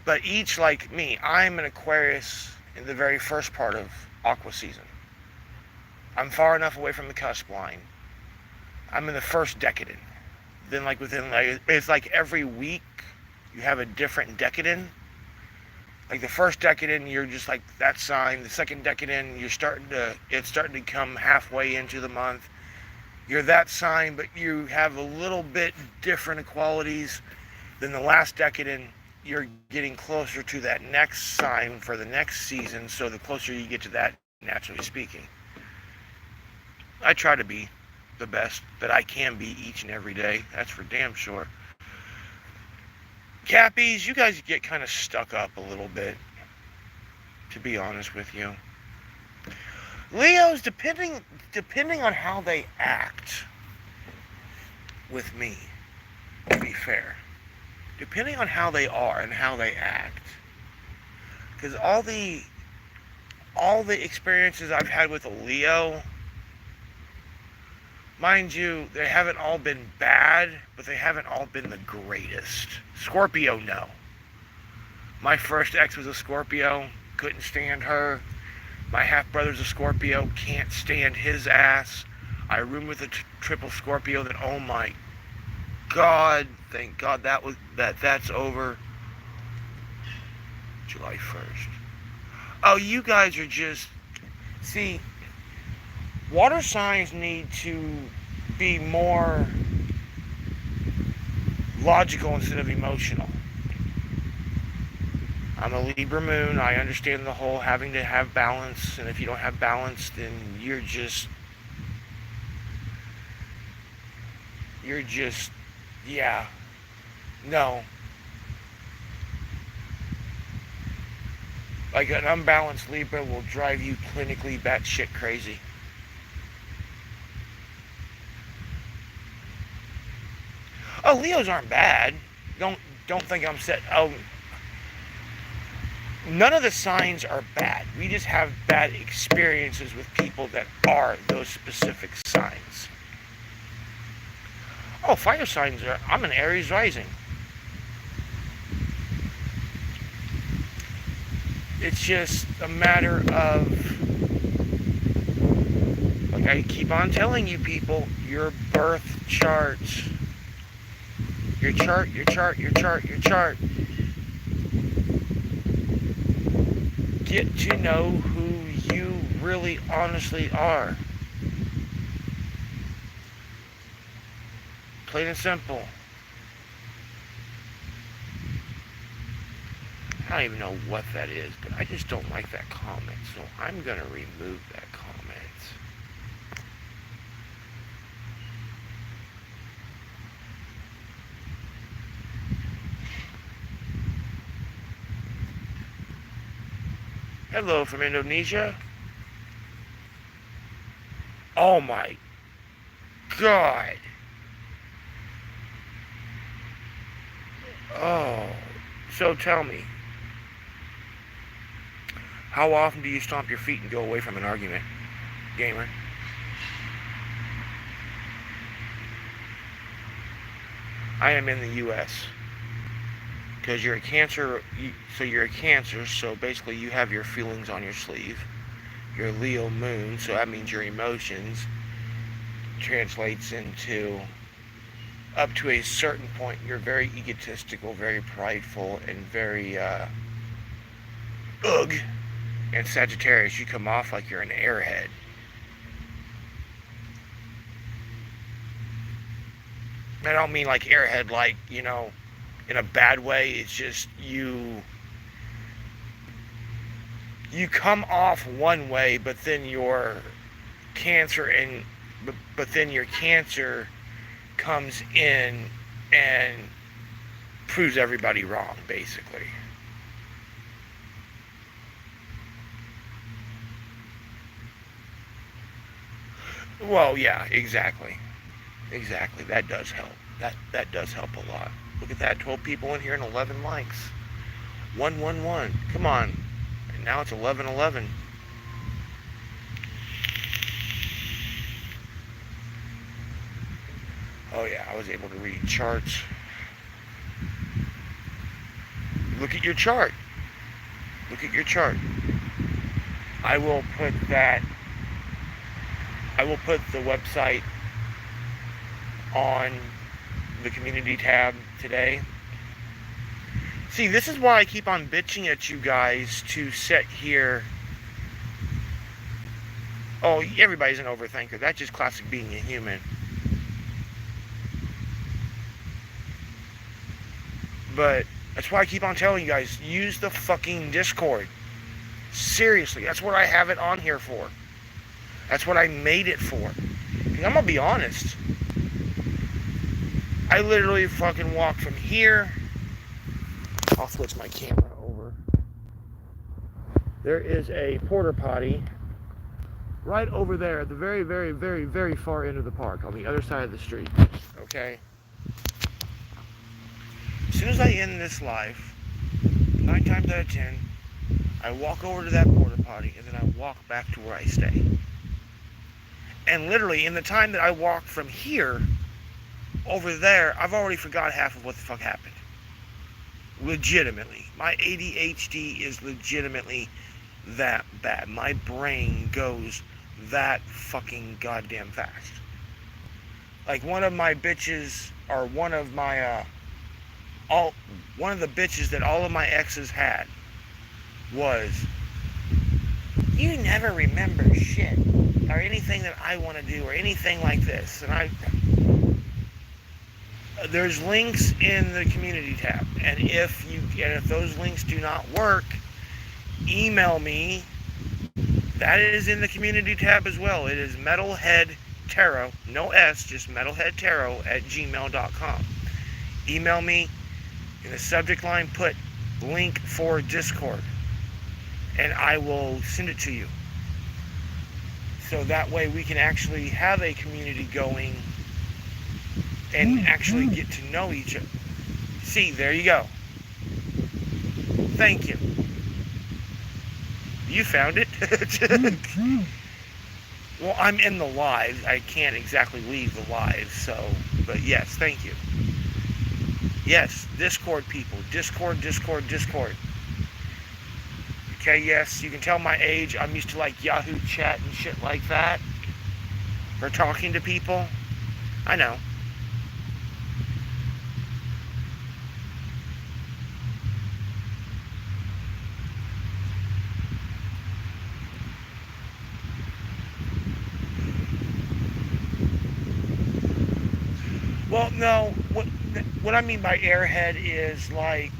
But each, like me, I'm an Aquarius in the very first part of Aqua season. I'm far enough away from the cusp line. I'm in the first decadent. Then like within, like, it's like every week you have a different decadent. Like the first decadent, you're just like that sign. The second decadent, it's starting to come halfway into the month. You're that sign, but you have a little bit different qualities than the last decadent. You're getting closer to that next sign for the next season, so the closer you get to that, naturally speaking. I try to be the best that I can be each and every day. That's for damn sure. Cappies, you guys get kind of stuck up a little bit, to be honest with you. Leos, depending on how they act with me, to be fair. Depending on how they are and how they act. Because all the experiences I've had with a Leo, mind you, they haven't all been bad, but they haven't all been the greatest. Scorpio, no. My first ex was a Scorpio, couldn't stand her. My half-brother's a Scorpio, can't stand his ass. I room with a triple Scorpio that, oh my God, thank God that's over. July 1st. Oh, you guys are just, see, water signs need to be more logical instead of emotional. I'm a Libra moon. I understand the whole having to have balance, and if you don't have balance, then you're just, yeah, no. Like an unbalanced Libra will drive you clinically batshit crazy. Oh, Leos aren't bad. Don't think I'm set. Oh, none of the signs are bad. We just have bad experiences with people that are those specific signs. Oh, fire signs are. I'm an Aries rising. It's just a matter of, like I keep on telling you people, your birth charts. Your chart, your chart, your chart, your chart. Get to know who you really honestly are. Plain and simple. I don't even know what that is, but I just don't like that comment, so I'm going to remove that comment. Hello from Indonesia. Oh my God. Oh, so tell me, how often do you stomp your feet and go away from an argument, gamer? I am in the U.S. because you're a Cancer, so you're a Cancer, so basically you have your feelings on your sleeve. You're a Leo moon, so that means your emotions translates into, up to a certain point, you're very egotistical, very prideful, and very, ugh. And Sagittarius, you come off like you're an airhead. I don't mean like airhead, like, in a bad way. It's just you come off one way, but then your Cancer but then your Cancer comes in and proves everybody wrong, basically. Well, yeah, exactly. Exactly. That does help. That does help a lot. Look at that, 12 people in here and 11 likes. 111. Come on. And now it's 1111. Oh yeah, I was able to read charts. Look at your chart. Look at your chart. I will put the website on the community tab today. See, this is why I keep on bitching at you guys to sit here. Oh, everybody's an overthinker. That's just classic being a human. But that's why I keep on telling you guys, use the fucking Discord. Seriously, that's what I have it on here for. That's what I made it for. And I'm gonna be honest. I literally fucking walk from here. I'll switch my camera over. There is a porta potty right over there at the very, very, very, very far end of the park on the other side of the street. Okay? As soon as I end this live, 9 times out of 10, I walk over to that porta potty and then I walk back to where I stay. And literally, in the time that I walk from here over there, I've already forgot half of what the fuck happened. Legitimately. My ADHD is legitimately that bad. My brain goes that fucking goddamn fast. Like one of my bitches, or one of my, one of the bitches that all of my exes had was, you never remember shit, or anything that I want to do, or anything like this. And there's links in the community tab, and if those links do not work, email me. That is in the community tab as well. It is Metalhead Tarot, no S, just Metalhead Tarot at gmail.com. Email me. In the subject line, put link for Discord, and I will send it to you. So that way we can actually have a community going and actually get to know each other. See, there you go. Thank you. You found it. Well, I'm in the live. I can't exactly leave the live, so But yes, thank you. Yes, Discord people. Discord, Discord, Discord. Okay, yes, you can tell my age. I'm used to like Yahoo chat and shit like that. For talking to people. I know. Well, no, what I mean by airhead is like,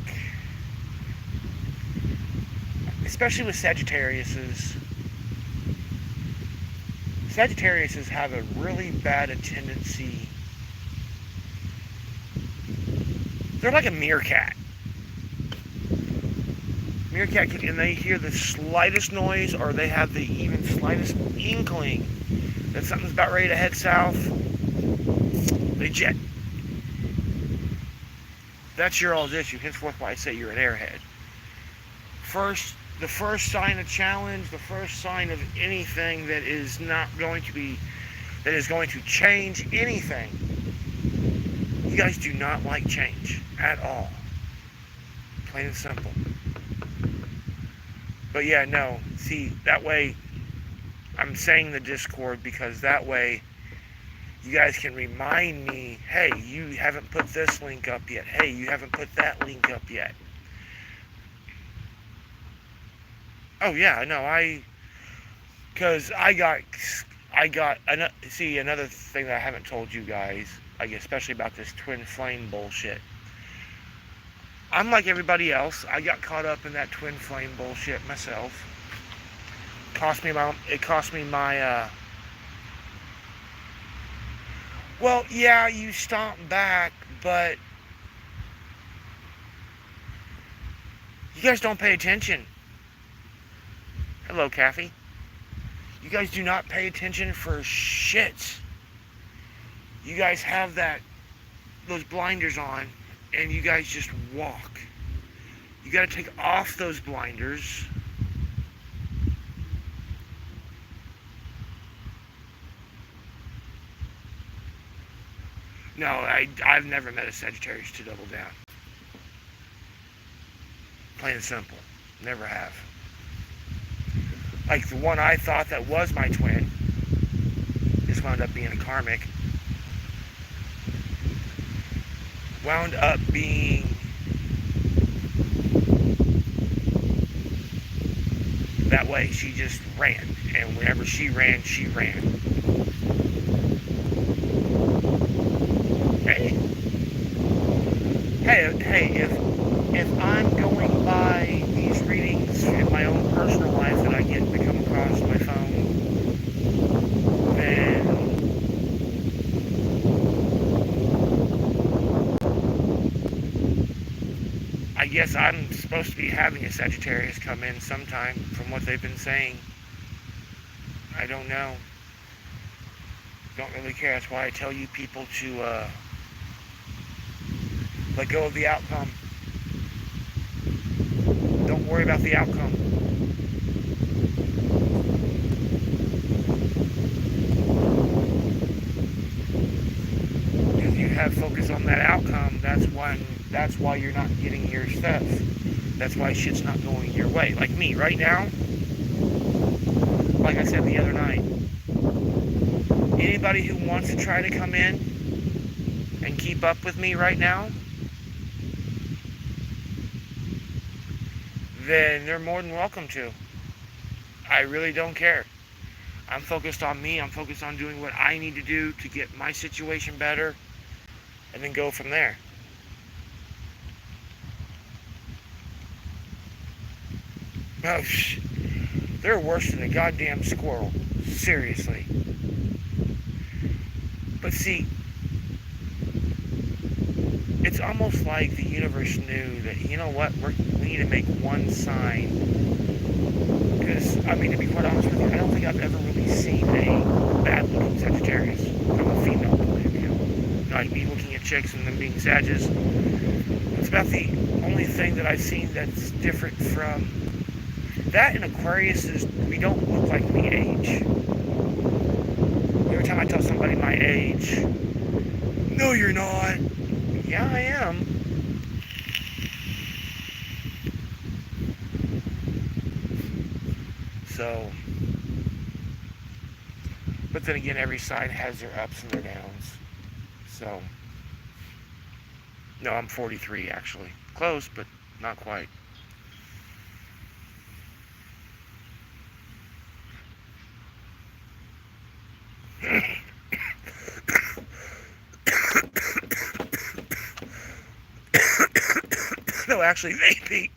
especially with Sagittariuses have a really bad tendency. They're like a meerkat. Meerkat, and they hear the slightest noise, or they have the even slightest inkling that something's about ready to head south, they jet. That's your all's issue. Henceforth, why I say you're an airhead. The first sign of challenge, the first sign of anything that is not going to be, that is going to change anything. You guys do not like change at all. Plain and simple. But yeah, no. See, that way, I'm saying the Discord because that way you guys can remind me, hey, you haven't put this link up yet. Hey, you haven't put that link up yet. Oh yeah, no, because I got, see, another thing that I haven't told you guys, like especially about this twin flame bullshit. I'm like everybody else. I got caught up in that twin flame bullshit myself. It cost me my, well, yeah, you stomp back, but you guys don't pay attention. Hello, Kathy. You guys do not pay attention for shit. You guys have those blinders on, and you guys just walk. You gotta take off those blinders. No, I've never met a Sagittarius to double down. Plain and simple. Never have. Like the one I thought that was my twin just wound up being a karmic. Wound up being that way. She just ran. And whenever she ran, she ran. Hey, if I'm going by these readings in my own personal life that I get to come across my phone, then I guess I'm supposed to be having a Sagittarius come in sometime from what they've been saying. I don't know. Don't really care. That's why I tell you people to let go of the outcome. Don't worry about the outcome. If you have focus on that outcome, that's why you're not getting your stuff. That's why shit's not going your way. Like me, right now, like I said the other night, anybody who wants to try to come in and keep up with me right now, then they're more than welcome to. I really don't care. I'm focused on me. I'm focused on doing what I need to do to get my situation better and then go from there. Oh, they're worse than a goddamn squirrel. Seriously. But see, it's almost like the universe knew that, you know what, we need to make one sign. Because, I mean, to be quite honest with you, I don't think I've ever really seen a bad-looking Sagittarius from a female point of view. Like me looking at chicks and them being Sagittarius. It's about the only thing that I've seen that's different from that and Aquarius is we don't look like we age. Every time I tell somebody my age, No, you're not. Yeah, I am. So, but then again, every side has their ups and their downs. So, no, I'm 43 actually. Close, but not quite. No, actually, vaping.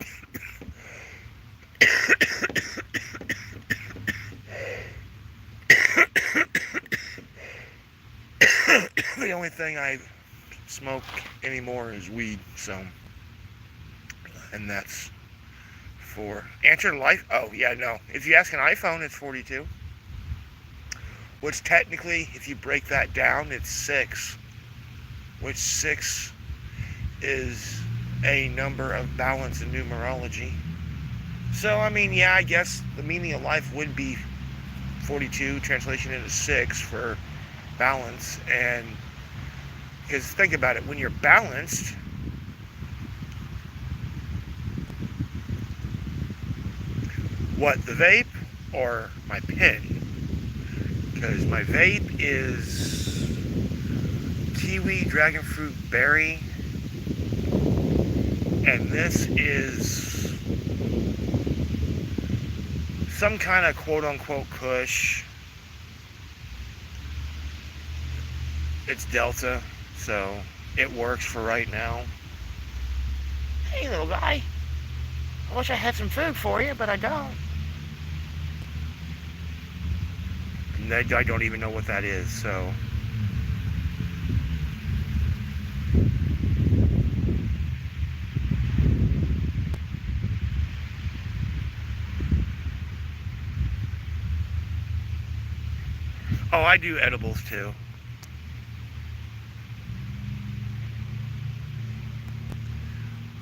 The only thing I smoke anymore is weed, so, and that's for answer life. Oh yeah, no. If you ask an iPhone, it's 42. Which technically, if you break that down, it's 6. Which 6 is a number of balance in numerology. So I mean, yeah, I guess the meaning of life would be 42, translation into 6 for balance. And because think about it, when you're balanced, what, the vape or my pen? Because my vape is kiwi, dragon fruit, berry, and this is some kind of quote-unquote kush. It's Delta, so it works for right now. Hey, little guy. I wish I had some food for you, but I don't. And I don't even know what that is, so. Oh, I do edibles too.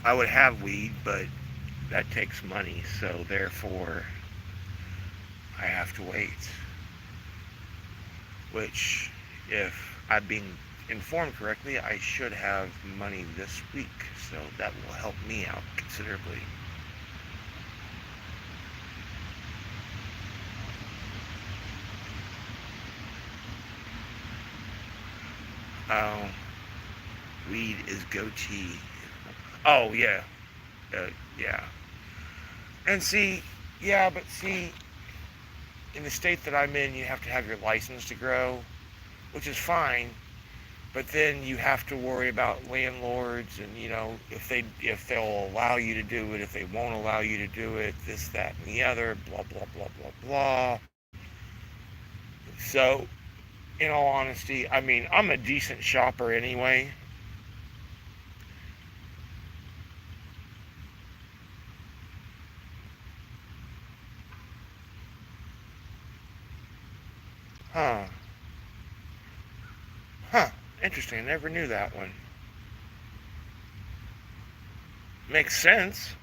I would have weed, but that takes money, so therefore I have to wait. Which, if I'm being informed correctly, I should have money this week, so that will help me out considerably. Oh, weed is goatee. Oh, yeah. Yeah. And see, yeah, but see, in the state that I'm in, you have to have your license to grow, which is fine. But then you have to worry about landlords and, if they'll allow you to do it, if they won't allow you to do it, this, that, and the other, blah, blah, blah, blah, blah. So, in all honesty, I mean, I'm a decent shopper anyway. Huh. Huh. Interesting. I never knew that one. Makes sense.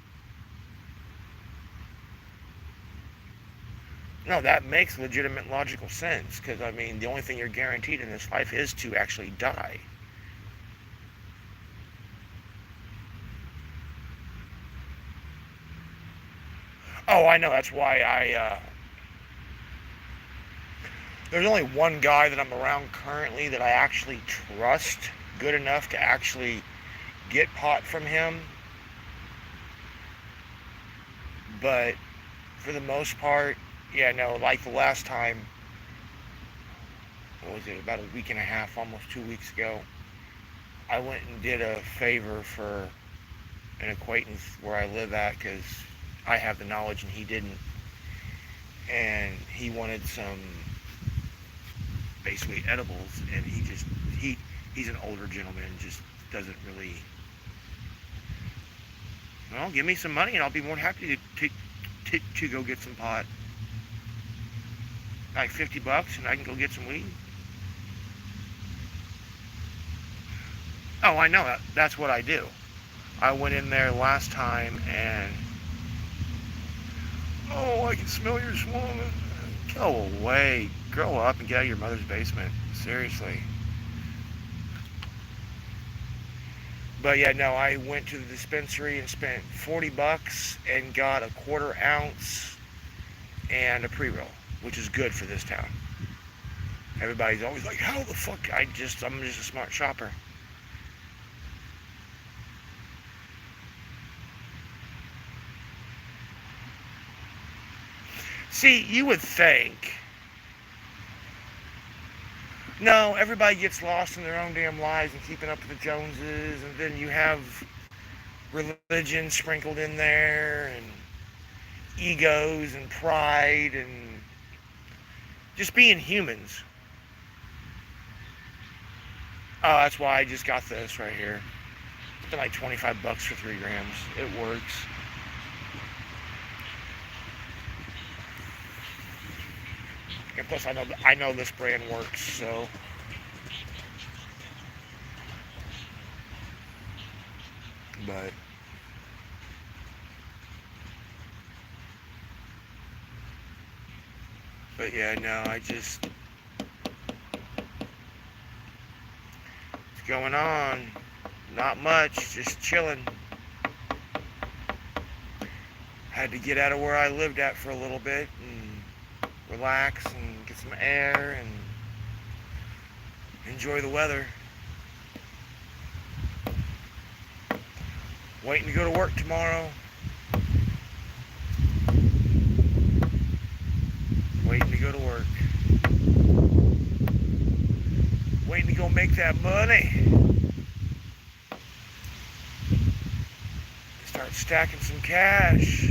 No, that makes legitimate logical sense. Because, I mean, the only thing you're guaranteed in this life is to actually die. Oh, I know. That's why there's only one guy that I'm around currently that I actually trust good enough to actually get pot from him. But for the most part, yeah, no, like the last time, what was it, about a week and a half, almost 2 weeks ago, I went and did a favor for an acquaintance where I live at because I have the knowledge and he didn't. And he wanted some basically edibles, and he's an older gentleman, just doesn't really. Well, give me some money and I'll be more than happy to go get some pot. Like $50 and I can go get some weed. Oh, I know. That's what I do. I went in there last time and, oh, I can smell your swamp. Go away. Grow up and get out of your mother's basement. Seriously. But yeah, no, I went to the dispensary and spent $40 and got a quarter ounce and a pre-roll, which is good for this town. Everybody's always like, how the fuck? I'm just a smart shopper. See, you would think, no, everybody gets lost in their own damn lives and keeping up with the Joneses, and then you have religion sprinkled in there, and egos and pride, and just being humans. Oh, that's why I just got this right here. It's been like $25 for 3 grams. It works. And plus, I know this brand works, so. But yeah, no, it's going on. Not much, just chilling. Had to get out of where I lived at for a little bit and relax and get some air and enjoy the weather. Waiting to go to work tomorrow. Waiting to go to work. Waiting to go make that money. Start stacking some cash.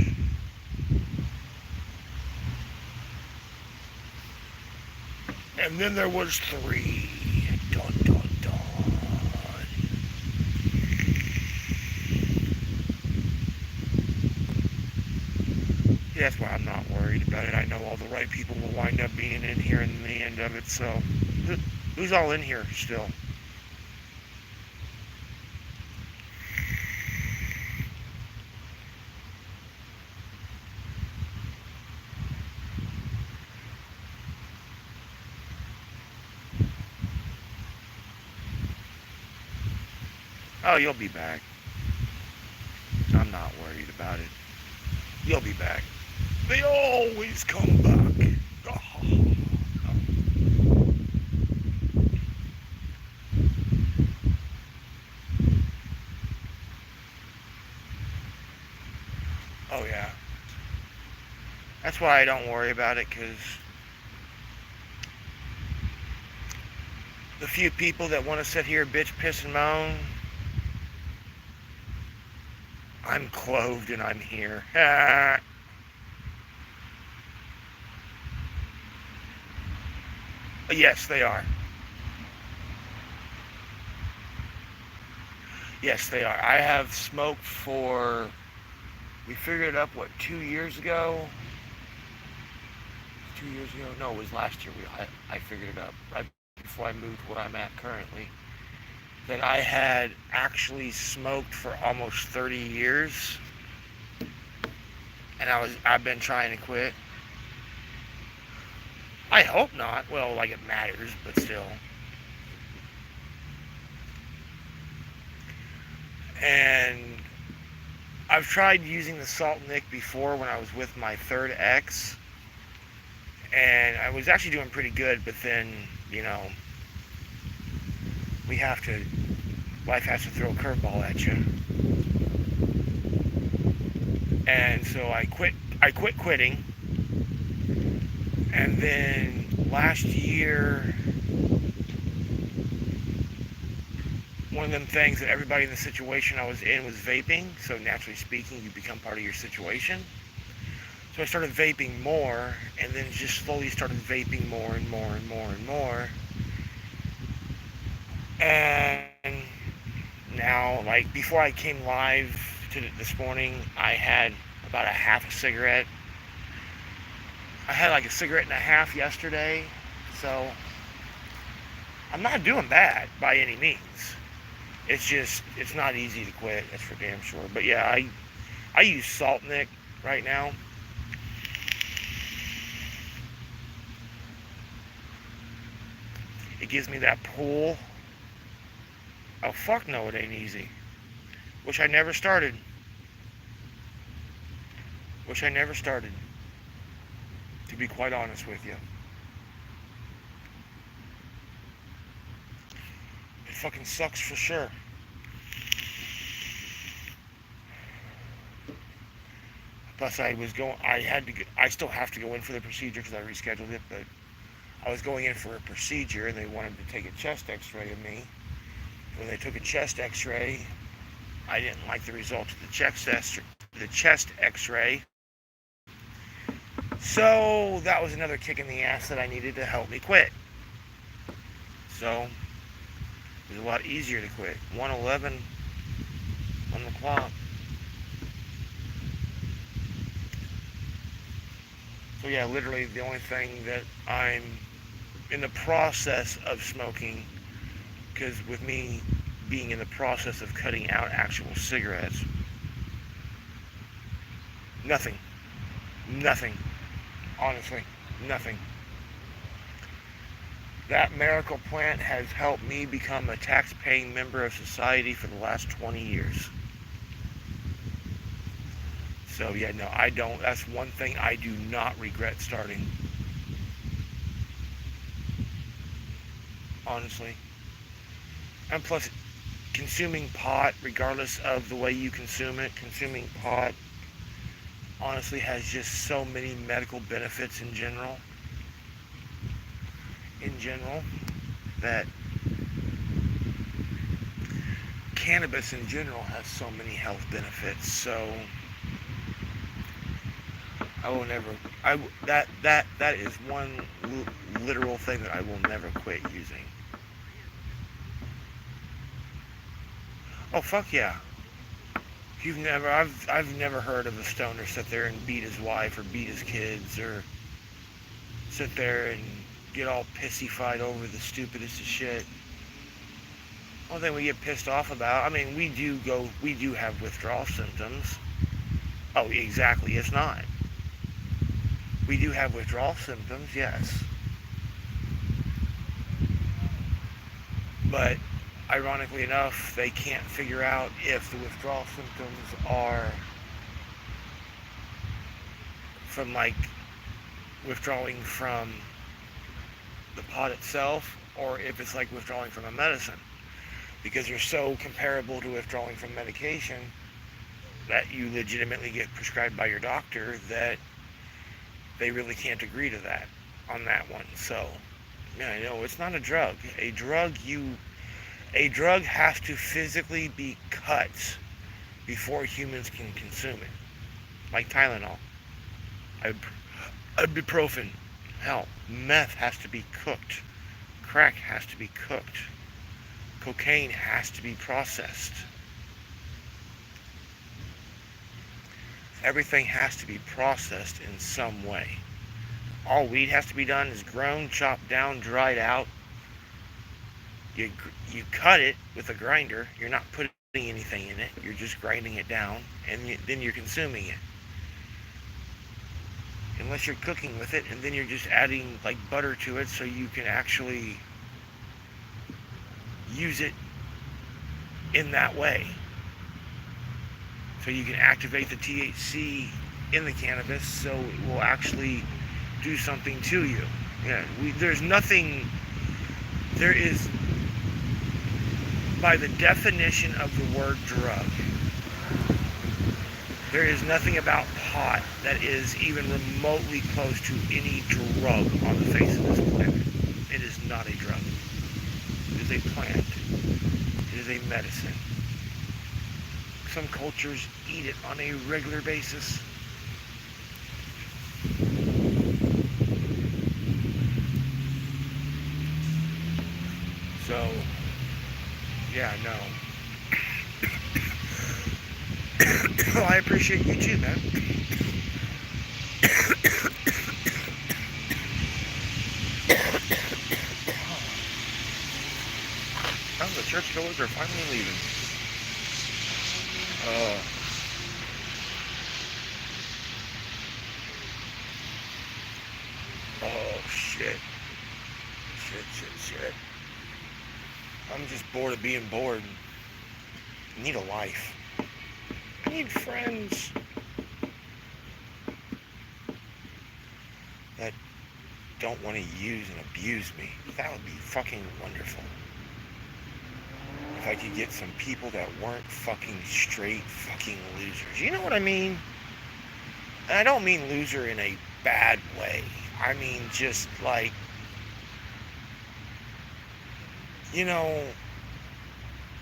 And then there was 3. Dun, dun, dun. Yeah, that's why I'm not worried about it. I know all the right people will wind up being in here in the end of it, so who's all in here still? Oh, you'll be back. I'm not worried about it. You'll be back. They always come back. Oh, yeah. That's why I don't worry about it, because the few people that want to sit here, bitch, piss, and moan, I'm clothed and I'm here. Yes, they are. Yes, they are. I have smoked for, we figured it up, 2 years ago? 2 years ago? No, it was last year I figured it up, right before I moved where I'm at currently. That I had actually smoked for almost 30 years. And I've been trying to quit. I hope not. Well, like it matters, but still. And I've tried using the Salt Nick before when I was with my third ex. And I was actually doing pretty good, but then, life has to throw a curveball at you. And so I quit quitting. And then last year, one of them things that everybody in the situation I was in was vaping. So naturally speaking, you become part of your situation. So I started vaping more, and then just slowly started vaping more and more and more and more. And now, like before I came live to this morning, I had about a half a cigarette. I had like a cigarette and a half yesterday, so I'm not doing bad by any means. It's not easy to quit, that's for damn sure. But yeah, I use Salt Nick right now. It gives me that pull. Oh, fuck no, it ain't easy. Wish I never started. Wish I never started. To be quite honest with you. It fucking sucks for sure. Plus, I still have to go in for the procedure because I rescheduled it, but I was going in for a procedure and they wanted to take a chest x-ray of me. When they took a chest x-ray, I didn't like the results of the chest x-ray. So that was another kick in the ass that I needed to help me quit. So it was a lot easier to quit. 1:11 on the clock. So yeah, literally the only thing that I'm in the process of smoking, because with me being in the process of cutting out actual cigarettes, nothing, honestly, nothing. That miracle plant has helped me become a tax-paying member of society for the last 20 years. So yeah, no, I don't. That's one thing I do not regret starting. Honestly. And plus, consuming pot, regardless of the way you consume it, consuming pot honestly has just so many medical benefits in general. That cannabis in general has so many health benefits. So I will never. That is one literal thing that I will never quit using. Oh fuck yeah! I've never heard of a stoner sit there and beat his wife or beat his kids or sit there and get all pissy-fied over the stupidest of shit. One thing we get pissed off about, I mean, we do have withdrawal symptoms. Oh, exactly, it's not. We do have withdrawal symptoms, yes. But ironically enough, they can't figure out if the withdrawal symptoms are from like withdrawing from the pot itself or if it's like withdrawing from a medicine, because they're so comparable to withdrawing from medication that you legitimately get prescribed by your doctor that they really can't agree to that on that one. So yeah, no, it's not a drug. A drug has to physically be cut before humans can consume it, like Tylenol, ibuprofen. Hell, meth has to be cooked. Crack has to be cooked. Cocaine has to be processed. Everything has to be processed in some way. All weed has to be done is grown, chopped down, dried out. You cut it with a grinder. You're not putting anything in it. You're just grinding it down, and then you're consuming it. Unless you're cooking with it, and then you're just adding like butter to it so you can actually use it in that way. So you can activate the THC in the cannabis so it will actually do something to you. Yeah, there is, by the definition of the word drug, there is nothing about pot that is even remotely close to any drug on the face of this planet. It is not a drug. It is a plant. It is a medicine. Some cultures eat it on a regular basis. So, yeah, no. Well, I appreciate you too, man. Oh, the churchgoers are finally leaving. Oh, shit. I'm just bored of being bored. I need a life. need friends that don't want to use and abuse me. That would be fucking wonderful. If I could get some people that weren't fucking straight fucking losers. You know what I mean? And I don't mean loser in a bad way. I mean just like, you know,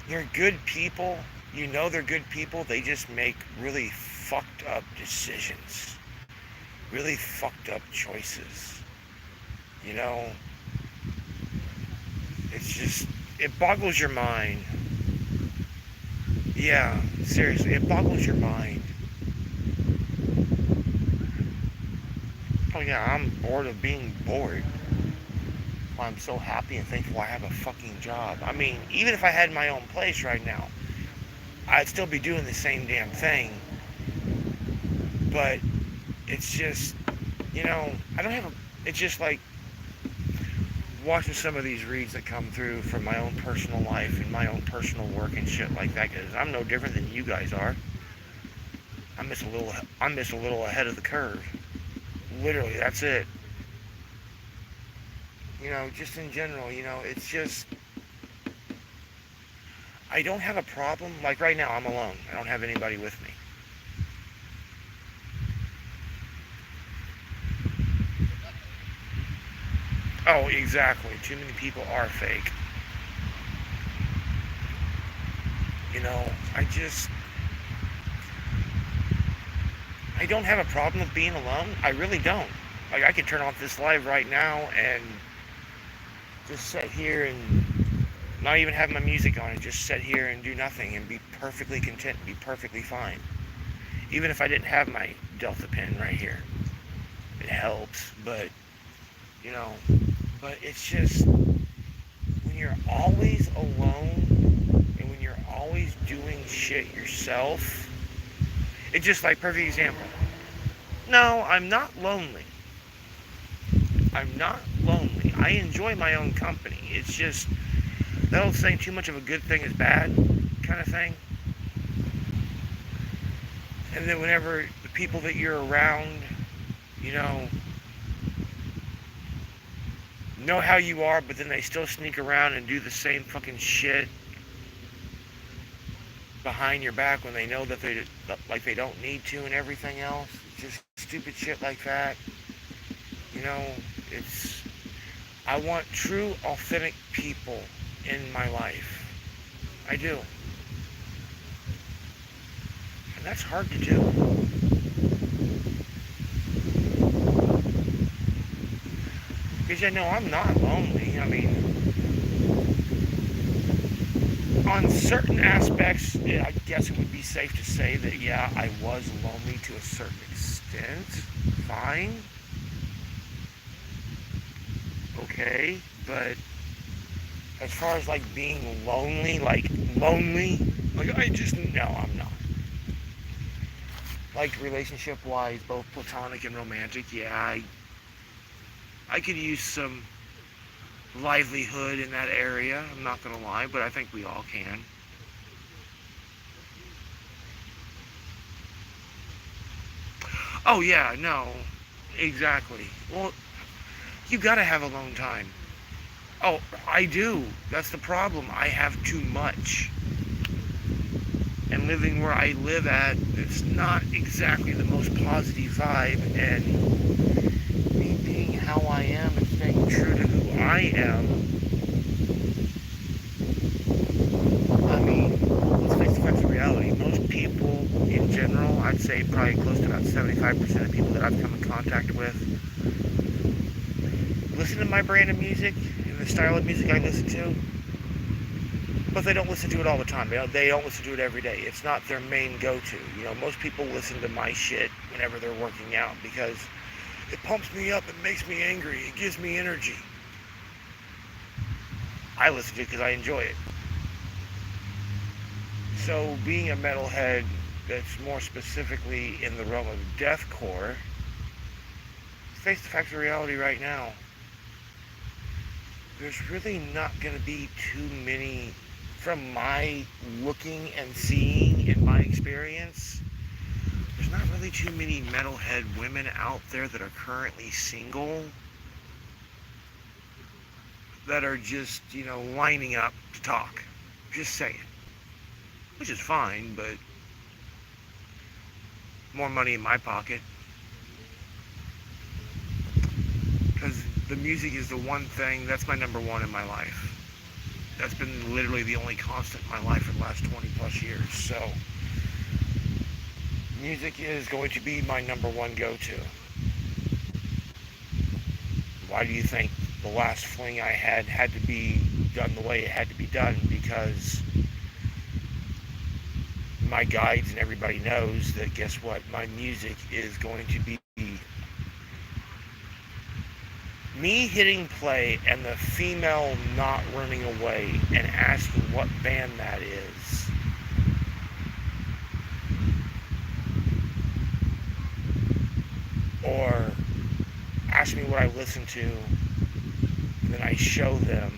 they're good people. You know they're good people. They just make really fucked up decisions. Really fucked up choices. You know? It's just, it boggles your mind. Yeah, seriously, it boggles your mind. Oh yeah, I'm bored of being bored. I'm so happy and thankful I have a fucking job. I mean, even if I had my own place right now, I'd still be doing the same damn thing. But it's just, you know, I don't have a, it's just like watching some of these reads that come through from my own personal life and my own personal work and shit like that, because I'm no different than you guys are. I'm just a little ahead of the curve. Literally, that's it. You know, just in general, you know, it's just, I don't have a problem. Like right now, I'm alone. I don't have anybody with me. Oh, exactly. Too many people are fake. You know, I don't have a problem with being alone. I really don't. Like, I could turn off this live right now and just sit here and not even have my music on and just sit here and do nothing and be perfectly content, be perfectly fine. Even if I didn't have my Delta pin right here. It helps, but, you know, but it's just, when you're always alone and when you're always doing shit yourself, it's just like, perfect example. No, I'm not lonely. I'm not lonely. I enjoy my own company. It's just, that old saying, too much of a good thing is bad kind of thing. And then whenever the people that you're around, you know how you are, but then they still sneak around and do the same fucking shit behind your back when they know that they don't need to and everything else. Just stupid shit like that. You know, it's, I want true, authentic people in my life. I do. And that's hard to do. Because I know I'm not lonely. I mean, on certain aspects, I guess it would be safe to say that, yeah, I was lonely to a certain extent. Fine. Okay. But as far as, like, being lonely, like, I just, no, I'm not. Like, relationship-wise, both platonic and romantic, yeah, I could use some livelihood in that area, I'm not gonna lie, but I think we all can. Oh yeah, no, exactly. Well, you gotta have alone time. Oh, I do. That's the problem. I have too much. And living where I live at, it's not exactly the most positive vibe, and me being how I am and staying true to who I am, I mean, let's face the facts of reality. Most people in general, I'd say probably close to about 75% of people that I've come in contact with, listen to my brand of music and the style of music I listen to, but they don't listen to it all the time. They don't listen to it every day. It's not their main go-to. You know, most people listen to my shit whenever they're working out because it pumps me up, it makes me angry, it gives me energy. I listen to it because I enjoy it. So being a metalhead that's more specifically in the realm of deathcore, face the facts of reality right now. There's really not going to be too many, from my looking and seeing in my experience, really too many metalhead women out there that are currently single that are just, lining up to talk. Just saying. Which is fine, but more money in my pocket. Because the music is the one thing, that's my number one in my life. That's been literally the only constant in my life for the last 20 plus years. So, music is going to be my number one go-to. Why do you think the last fling I had to be done the way it had to be done? Because my guides and everybody knows that, guess what? My music is going to be me hitting play and the female not running away and asking what band that is. Or ask me what I listen to, and then I show them.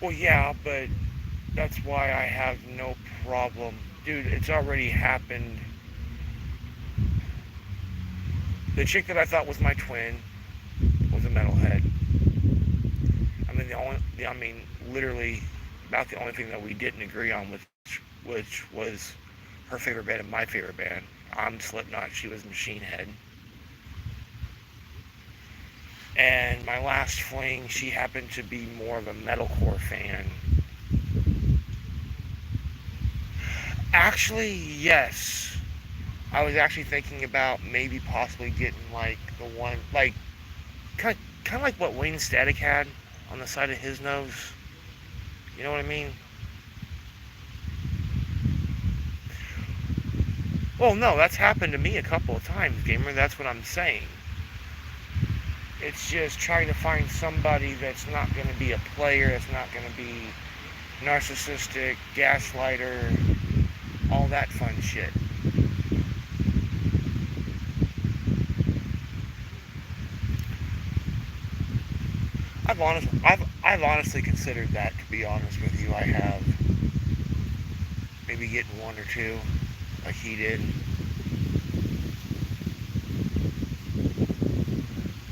Well, yeah, but that's why I have no problem. Dude, it's already happened. The chick that I thought was my twin was a metalhead. Literally, about the only thing that we didn't agree on, which was her favorite band and my favorite band. I'm Slipknot, she was Machine Head. And my last fling, she happened to be more of a metalcore fan. Actually, yes. I was actually thinking about maybe possibly getting like the one, like kind of like what Wayne Static had on the side of his nose. You know what I mean? Well, no, that's happened to me a couple of times, gamer. That's what I'm saying. It's just trying to find somebody that's not going to be a player, that's not going to be narcissistic, gaslighter, all that fun shit. I've honestly considered that, to be honest with you. I have. Maybe getting one or two, like he did.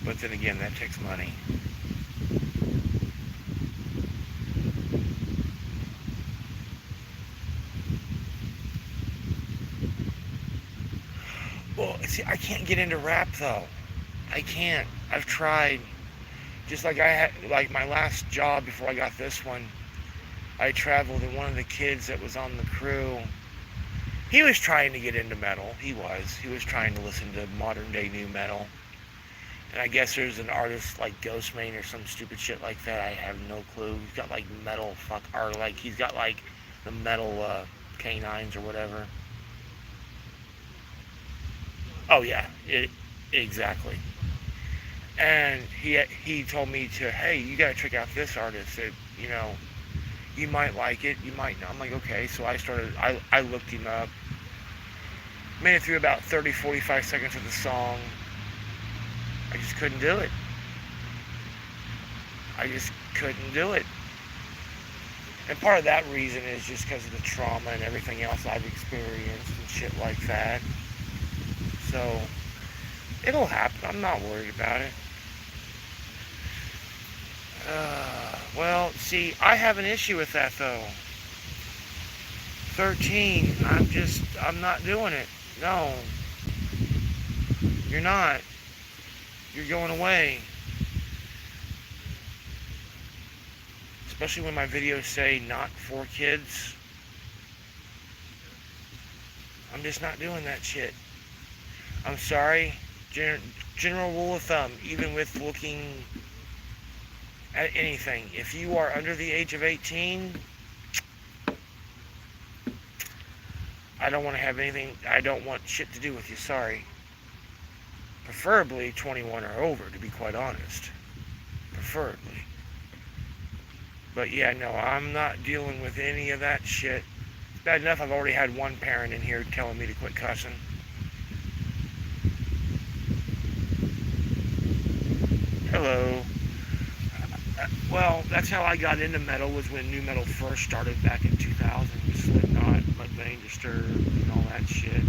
But then again, that takes money. Well, see, I can't get into rap though. I can't. I've tried. Just like I had, like my last job before I got this one, I traveled, and one of the kids that was on the crew, he was trying to get into metal. He was trying to listen to modern day new metal. And I guess there's an artist like Ghostmane or some stupid shit like that. I have no clue. He's got like metal or like he's got like the metal canines or whatever. Oh yeah, exactly. And he told me to, hey, you gotta check out this artist. You might like it, you might not. I'm like, okay. So I looked him up. Made it through about 30, 45 seconds of the song. I just couldn't do it. I just couldn't do it. And part of that reason is just because of the trauma and everything else I've experienced and shit like that. So, it'll happen. I'm not worried about it. Well, see, I have an issue with that though. 13, I'm not doing it. No. You're not. You're going away. Especially when my videos say not for kids. I'm just not doing that shit. I'm sorry. General rule of thumb, even with looking at anything, if you are under the age of 18, I don't want to have anything, I don't want shit to do with you, sorry. Preferably 21 or over, to be quite honest. Preferably. But yeah, no, I'm not dealing with any of that shit. It's bad enough I've already had one parent in here telling me to quit cussing. Hello. Well, that's how I got into metal, was when new metal first started back in 2000. Slipknot, Mudvayne, Disturbed, and all that shit.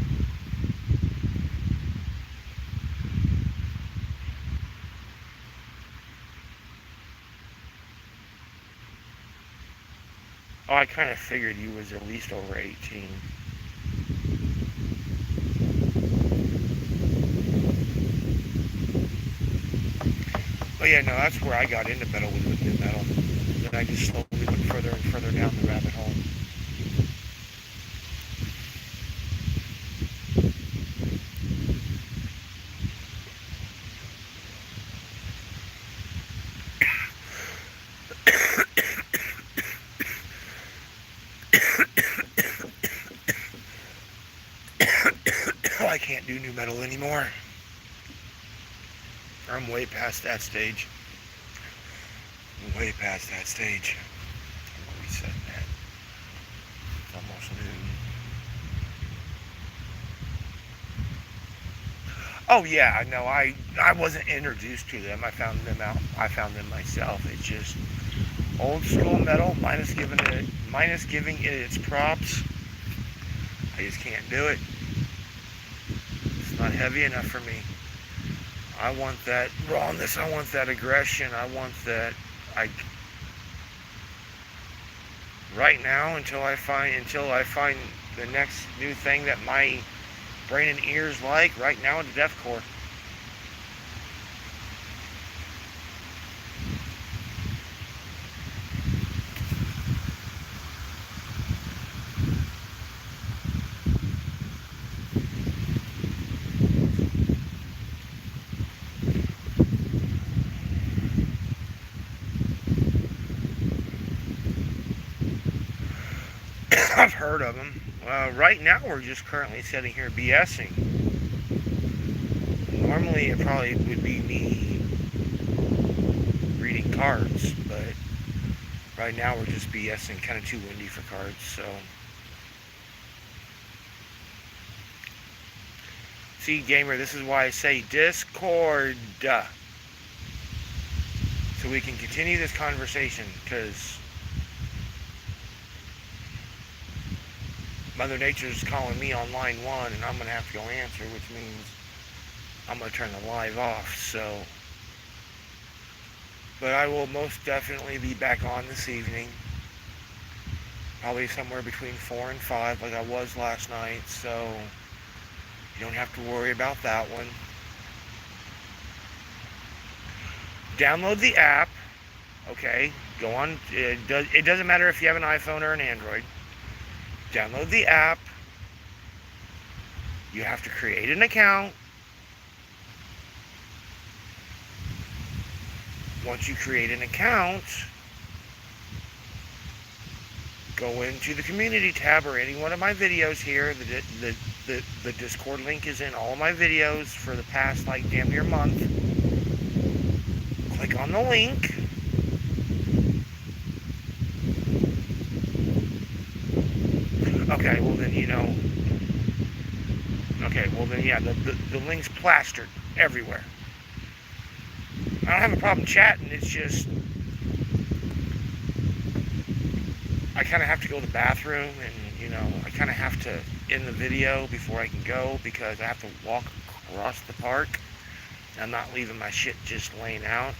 Oh, I kind of figured you was at least over 18. But yeah, no, that's where I got into metal, with new metal. Then I just slowly went further and further down the rabbit hole. I can't do new metal anymore. I'm way past that stage. I'm way past that stage. I'm resetting that. It's almost noon. Oh yeah, no, I wasn't introduced to them. I found them out. I found them myself. It's just old school metal, minus giving it its props. I just can't do it. It's not heavy enough for me. I want that rawness. I want that aggression. I want that. Right now, until I find the next new thing that my brain and ears like. Right now, it's deathcore. I've heard of them. Right now, we're just currently sitting here BSing. Normally, it probably would be me reading cards, but right now we're just BSing. Kind of too windy for cards, so. See, gamer, this is why I say Discord. So we can continue this conversation, because Mother Nature's calling me on line 1, and I'm going to have to go answer, which means I'm going to turn the live off, so. But I will most definitely be back on this evening. Probably somewhere between 4 and 5, like I was last night, so you don't have to worry about that one. Download the app, okay? Go on. It doesn't matter if you have an iPhone or an Android. Download the app. You have to create an account. Once you create an account, go into the community tab or any one of my videos here. The Discord link is in all of my videos for the past, like, damn near month. Click on the link. Okay, well then, Okay, well then, yeah, the link's plastered everywhere. I don't have a problem chatting, it's just I kind of have to go to the bathroom, and, I kind of have to end the video before I can go, because I have to walk across the park. I'm not leaving my shit just laying out.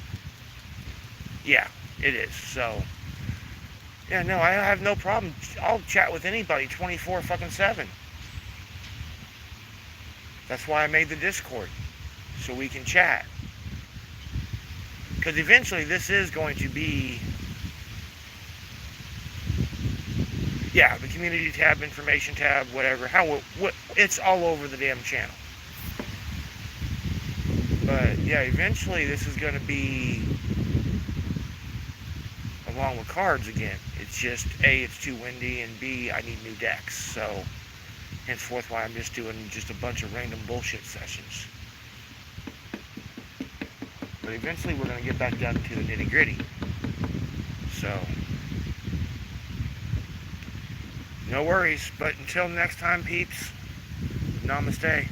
Yeah, it is, so. Yeah, no, I have no problem. I'll chat with anybody 24/7. That's why I made the Discord, so we can chat. Because eventually this is going to be, yeah, the community tab, information tab, whatever. It's all over the damn channel. But yeah, eventually this is going to be along with cards again. It's just A, it's too windy, and B, I need new decks. So henceforth why I'm just doing just a bunch of random bullshit sessions. But eventually we're going to get back down to the nitty gritty. So no worries. But until next time, peeps, namaste.